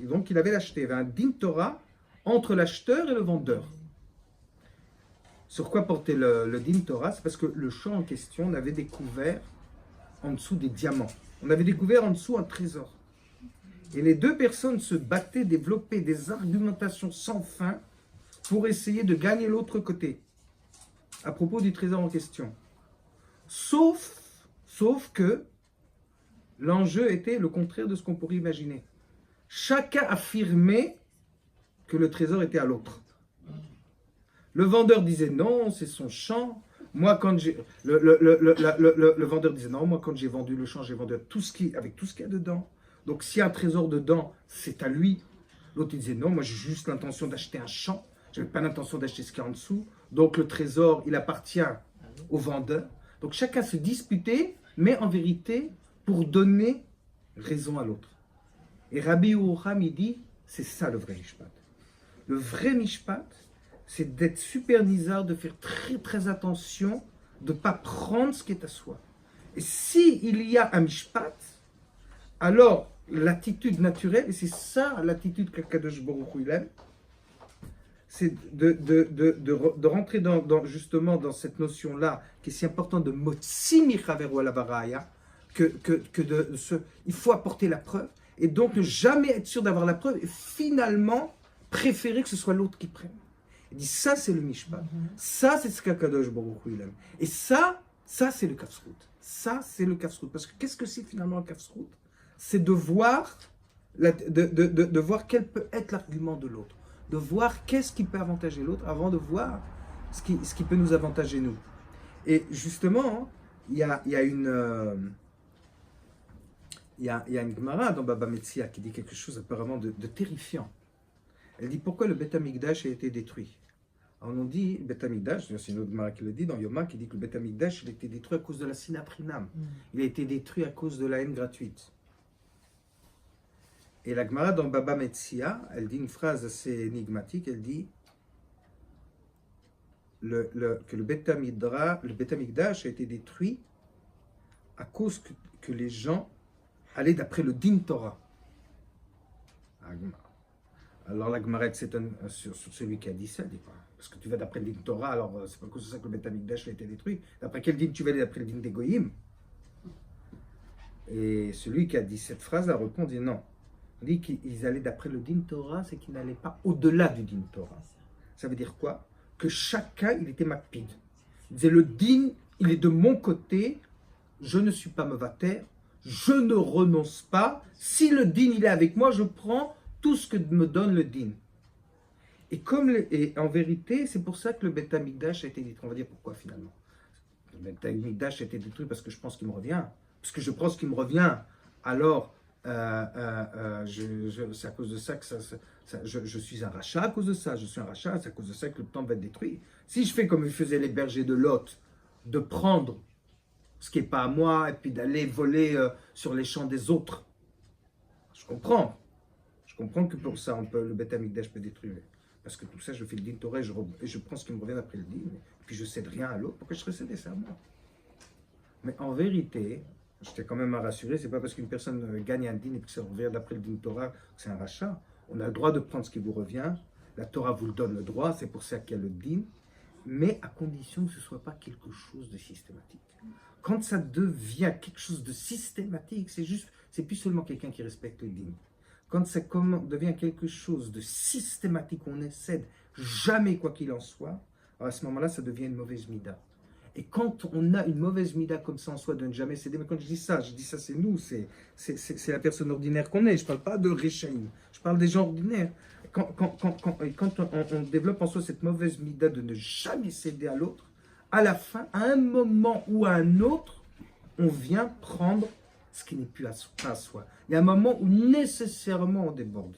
et donc il avait acheté. Il y avait un din Torah entre l'acheteur et le vendeur. Sur quoi portait le din Torah? C'est parce que le champ en question, on avait découvert en dessous des diamants. On avait découvert en dessous un trésor. Et les deux personnes se battaient, développaient des argumentations sans fin pour essayer de gagner l'autre côté à propos du trésor en question. Sauf que l'enjeu était le contraire de ce qu'on pourrait imaginer. Chacun affirmait que le trésor était à l'autre. Le vendeur disait non, c'est son champ. Moi, quand le vendeur disait non, moi, quand j'ai vendu le champ, j'ai vendu avec tout ce qu'il y a dedans. Donc, s'il y a un trésor dedans, c'est à lui. L'autre disait non, moi, j'ai juste l'intention d'acheter un champ. Je n'avais pas l'intention d'acheter ce qu'il y a en dessous. Donc, le trésor, il appartient au vendeur. Donc, chacun se disputait, mais en vérité, pour donner raison à l'autre. Et Rabbi Yehoram, il dit, c'est ça le vrai mishpat. Le vrai mishpat, c'est d'être super nizar, de faire très très attention, de ne pas prendre ce qui est à soi. Et s'il y a un mishpat, alors l'attitude naturelle, et c'est ça l'attitude qu'Akadosh Baruch Hu il aime, c'est de rentrer justement dans cette notion-là, qui est si importante de motzi michaveru ala baraya, il faut apporter la preuve, et donc ne jamais être sûr d'avoir la preuve, et finalement préférer que ce soit l'autre qui prenne. Il dit ça c'est le mishpat, ça c'est ce qu'Akadosh Baruch Hu il aime, et ça c'est le kafsrout, ça c'est le kafsrout, parce que qu'est-ce que c'est finalement le kafsrout? C'est de voir, de voir quel peut être l'argument de l'autre, de voir qu'est-ce qui peut avantager l'autre avant de voir ce qui peut nous avantager nous. Et justement, il y a une Gemara dans Baba Metzia qui dit quelque chose apparemment de terrifiant. Elle dit pourquoi le Beth Amikdash a été détruit. Alors on dit Beth Amikdash, c'est une autre Gemara qui le dit dans Yoma, qui dit que le Beth Amikdash il a été détruit à cause de la sinaprinam. Il a été détruit à cause de la haine gratuite. Et la Gemara dans Baba Metzia, elle dit une phrase assez énigmatique, elle dit que le Beth Amikdash a été détruit à cause que les gens allaient d'après le Din Torah. Alors la Gemara s'étonne sur celui qui a dit ça, dit, parce que tu vas d'après le Din Torah, alors c'est pas à cause de ça que le Beth Amikdash a été détruit. D'après quel din tu vas aller d'après le Din des Goyim? Et celui qui a dit cette phrase-là répond, dit non. On dit qu'ils allaient d'après le Din Torah, c'est qu'ils n'allaient pas au-delà du Din Torah. Ça veut dire quoi? Que chacun, il était makpid. Il disait, le din, il est de mon côté, je ne suis pas mevater, je ne renonce pas. Si le din, il est avec moi, je prends tout ce que me donne le din. Et en vérité, c'est pour ça que le Beth Amikdash a été détruit. On va dire pourquoi finalement. Le Beth Amikdash a été détruit parce que je pense qu'il me revient. Parce que je pense qu'il me revient. Alors, c'est à cause de ça que je suis un rachat à cause de ça. Je suis un rachat, c'est à cause de ça que le temple va être détruit. Si je fais comme ils faisaient les bergers de Lot, de prendre ce qui n'est pas à moi et puis d'aller voler sur les champs des autres, je comprends. Je comprends que pour ça, le Beth Amikdash peut détruire. Parce que tout ça, je fais le din Torah et je prends ce qui me revient après le din. Et puis je ne cède rien à l'autre. Pourquoi je serais cédé? C'est à moi. Mais en vérité, je t'ai quand même à rassurer, c'est pas parce qu'une personne gagne un din et que ça revient d'après le din Torah que c'est un rachat. On a le droit de prendre ce qui vous revient. La Torah vous le donne le droit, c'est pour ça qu'il y a le din. Mais à condition que ce ne soit pas quelque chose de systématique. Quand ça devient quelque chose de systématique, c'est plus seulement quelqu'un qui respecte le din. Quand ça devient quelque chose de systématique, on ne cède jamais quoi qu'il en soit, alors à ce moment-là, ça devient une mauvaise mida. Et quand on a une mauvaise mida comme ça en soi, de ne jamais céder, mais quand je dis ça c'est nous, c'est la personne ordinaire qu'on est. Je ne parle pas de Réchaïm, je parle des gens ordinaires. Quand on développe en soi cette mauvaise mida de ne jamais céder à l'autre, à la fin, à un moment ou à un autre, on vient prendre ce qui n'est plus à soi. Il y a un moment où nécessairement on déborde.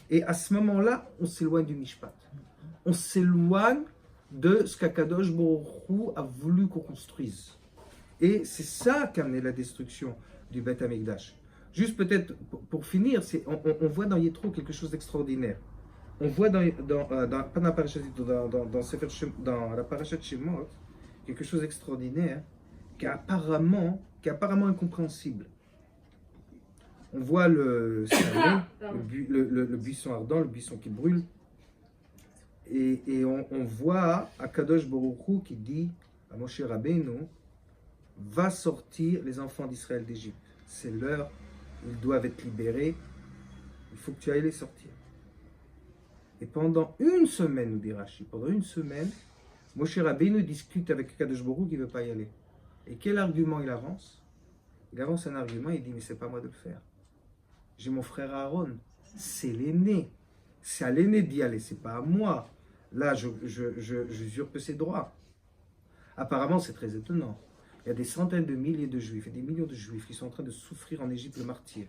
Et à ce moment-là, on s'éloigne du Mishpat. On s'éloigne de ce qu'Akadosh Baruch Hu a voulu qu'on construise. Et c'est ça qui a amené la destruction du Beth Amikdash. Juste peut-être pour finir, on voit dans Yétro quelque chose d'extraordinaire. On voit pas dans la parashat, dans la parashat Shemot, quelque chose d'extraordinaire qui est apparemment incompréhensible. On voit le buisson ardent, le buisson qui brûle, et on voit Akadosh Baruch Hu qui dit à Moshe Rabbeinu, va sortir les enfants d'Israël d'Égypte. C'est l'heure, ils doivent être libérés, il faut que tu ailles les sortir. Et pendant une semaine, nous dit Rashi, pendant une semaine, Moshe Rabbeinu discute avec Akadosh Baruch Hu qui ne veut pas y aller. Et quel argument il avance? Il avance un argument, il dit, mais c'est pas moi de le faire. J'ai mon frère Aaron, c'est l'aîné. C'est à l'aîné d'y aller, c'est pas à moi. Là, j'usurpe ses droits. Apparemment, c'est très étonnant. Il y a des centaines de milliers de juifs et des millions de juifs qui sont en train de souffrir en Égypte le martyre.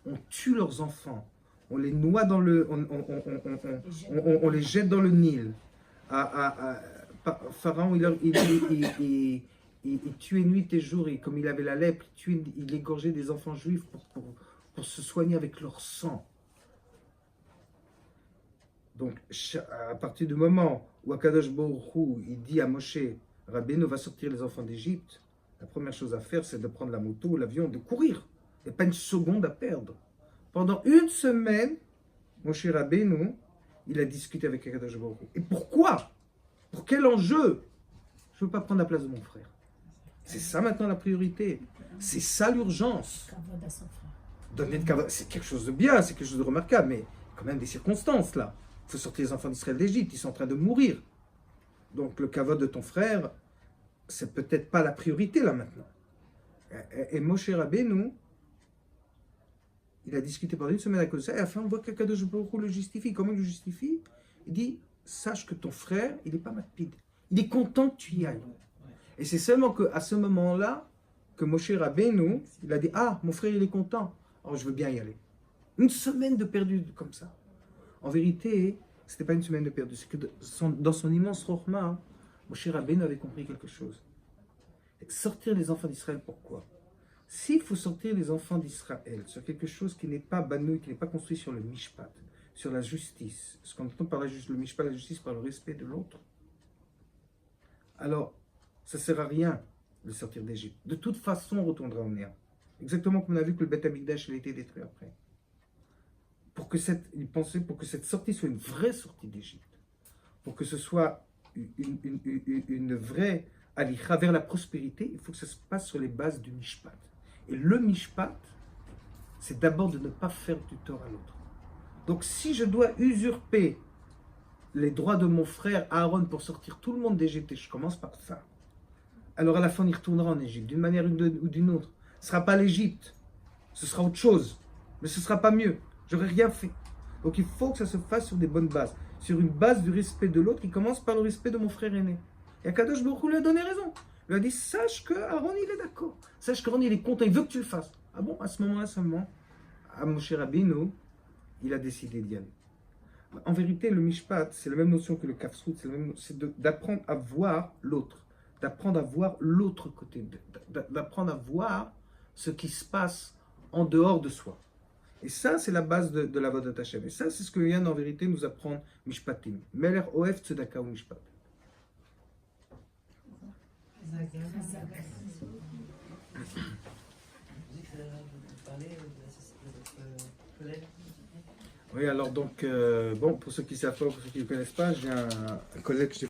On tue leurs enfants, on les noie dans le... on les jette dans le Nil. Pharaon, il tuait nuit et jour, et comme il avait la lèpre, il égorgeait des enfants juifs pour se soigner avec leur sang. Donc, à partir du moment où Akadosh Baruch Hu, il dit à Moshe, Rabbeinu va sortir les enfants d'Égypte, la première chose à faire, c'est de prendre la moto ou l'avion, de courir. Il n'y a pas une seconde à perdre. Pendant une semaine, Moshe Rabbeinu, il a discuté avec Akadosh Baruch Hu. Et pourquoi? Pour quel enjeu? Je ne veux pas prendre la place de mon frère. C'est ça maintenant la priorité. C'est ça l'urgence. Donner de kavod, c'est quelque chose de bien, c'est quelque chose de remarquable, mais quand même des circonstances là. Il faut sortir les enfants d'Israël d'Égypte, ils sont en train de mourir. Donc le kavod de ton frère, c'est peut-être pas la priorité là maintenant. Et Moshe Rabbeinu, il a discuté pendant une semaine avec ça, et à la fin on voit qu'Akadosh Baruch Hu le justifie. Comment il le justifie? Il dit, sache que ton frère, il n'est pas makpid. Il est content que tu y ailles. Et c'est seulement qu'à ce moment-là, que Moshe Rabbeinu, il a dit, ah, mon frère, il est content. Alors, je veux bien y aller. Une semaine de perdu comme ça. En vérité, ce n'était pas une semaine de perdu. C'est que dans son immense rochma, Moshe Rabbeinu avait compris quelque chose. Et sortir les enfants d'Israël, pourquoi? S'il faut sortir les enfants d'Israël sur quelque chose qui n'est pas banouille, qui n'est pas construit sur le mishpat, sur la justice, ce qu'on entend par le mishpat, la justice, par le respect de l'autre, alors, ça ne sert à rien de sortir d'Égypte. De toute façon, on retournera au néant. Exactement comme on a vu que le Beth Amikdash a été détruit après. Il pensait pour que cette sortie soit une vraie sortie d'Égypte, pour que ce soit une vraie alicha vers la prospérité, il faut que ça se passe sur les bases du mishpat. Et le mishpat, c'est d'abord de ne pas faire du tort à l'autre. Donc si je dois usurper les droits de mon frère Aaron pour sortir tout le monde d'Égypte, et je commence par ça, alors à la fin on y retournera en Égypte, d'une manière ou d'une autre. Ce ne sera pas l'Égypte, ce sera autre chose, mais ce ne sera pas mieux. J'aurais rien fait. Donc il faut que ça se fasse sur des bonnes bases, sur une base du respect de l'autre qui commence par le respect de mon frère aîné. Et Akadosh Baruch Hu lui a donné raison. Il lui a dit, sache que Aaron il est d'accord, sache qu'Aaron il est content, il veut que tu le fasses. Ah bon, à ce moment-là seulement, à Moshe Rabbeinu, il a décidé d'y aller. En vérité, le mishpat, c'est la même notion que le kafsut, c'est d'apprendre à voir l'autre, d'apprendre à voir l'autre côté, d'apprendre à voir ce qui se passe en dehors de soi. Et ça, c'est la base de la Vodat Hashem. Et ça, c'est ce que vient en vérité nous apprendre Mishpatim. Meler Oef Tzedaka ou Mishpat. Oui, alors donc, bon, pour ceux qui savent pas, pour ceux qui ne connaissent pas, j'ai un collègue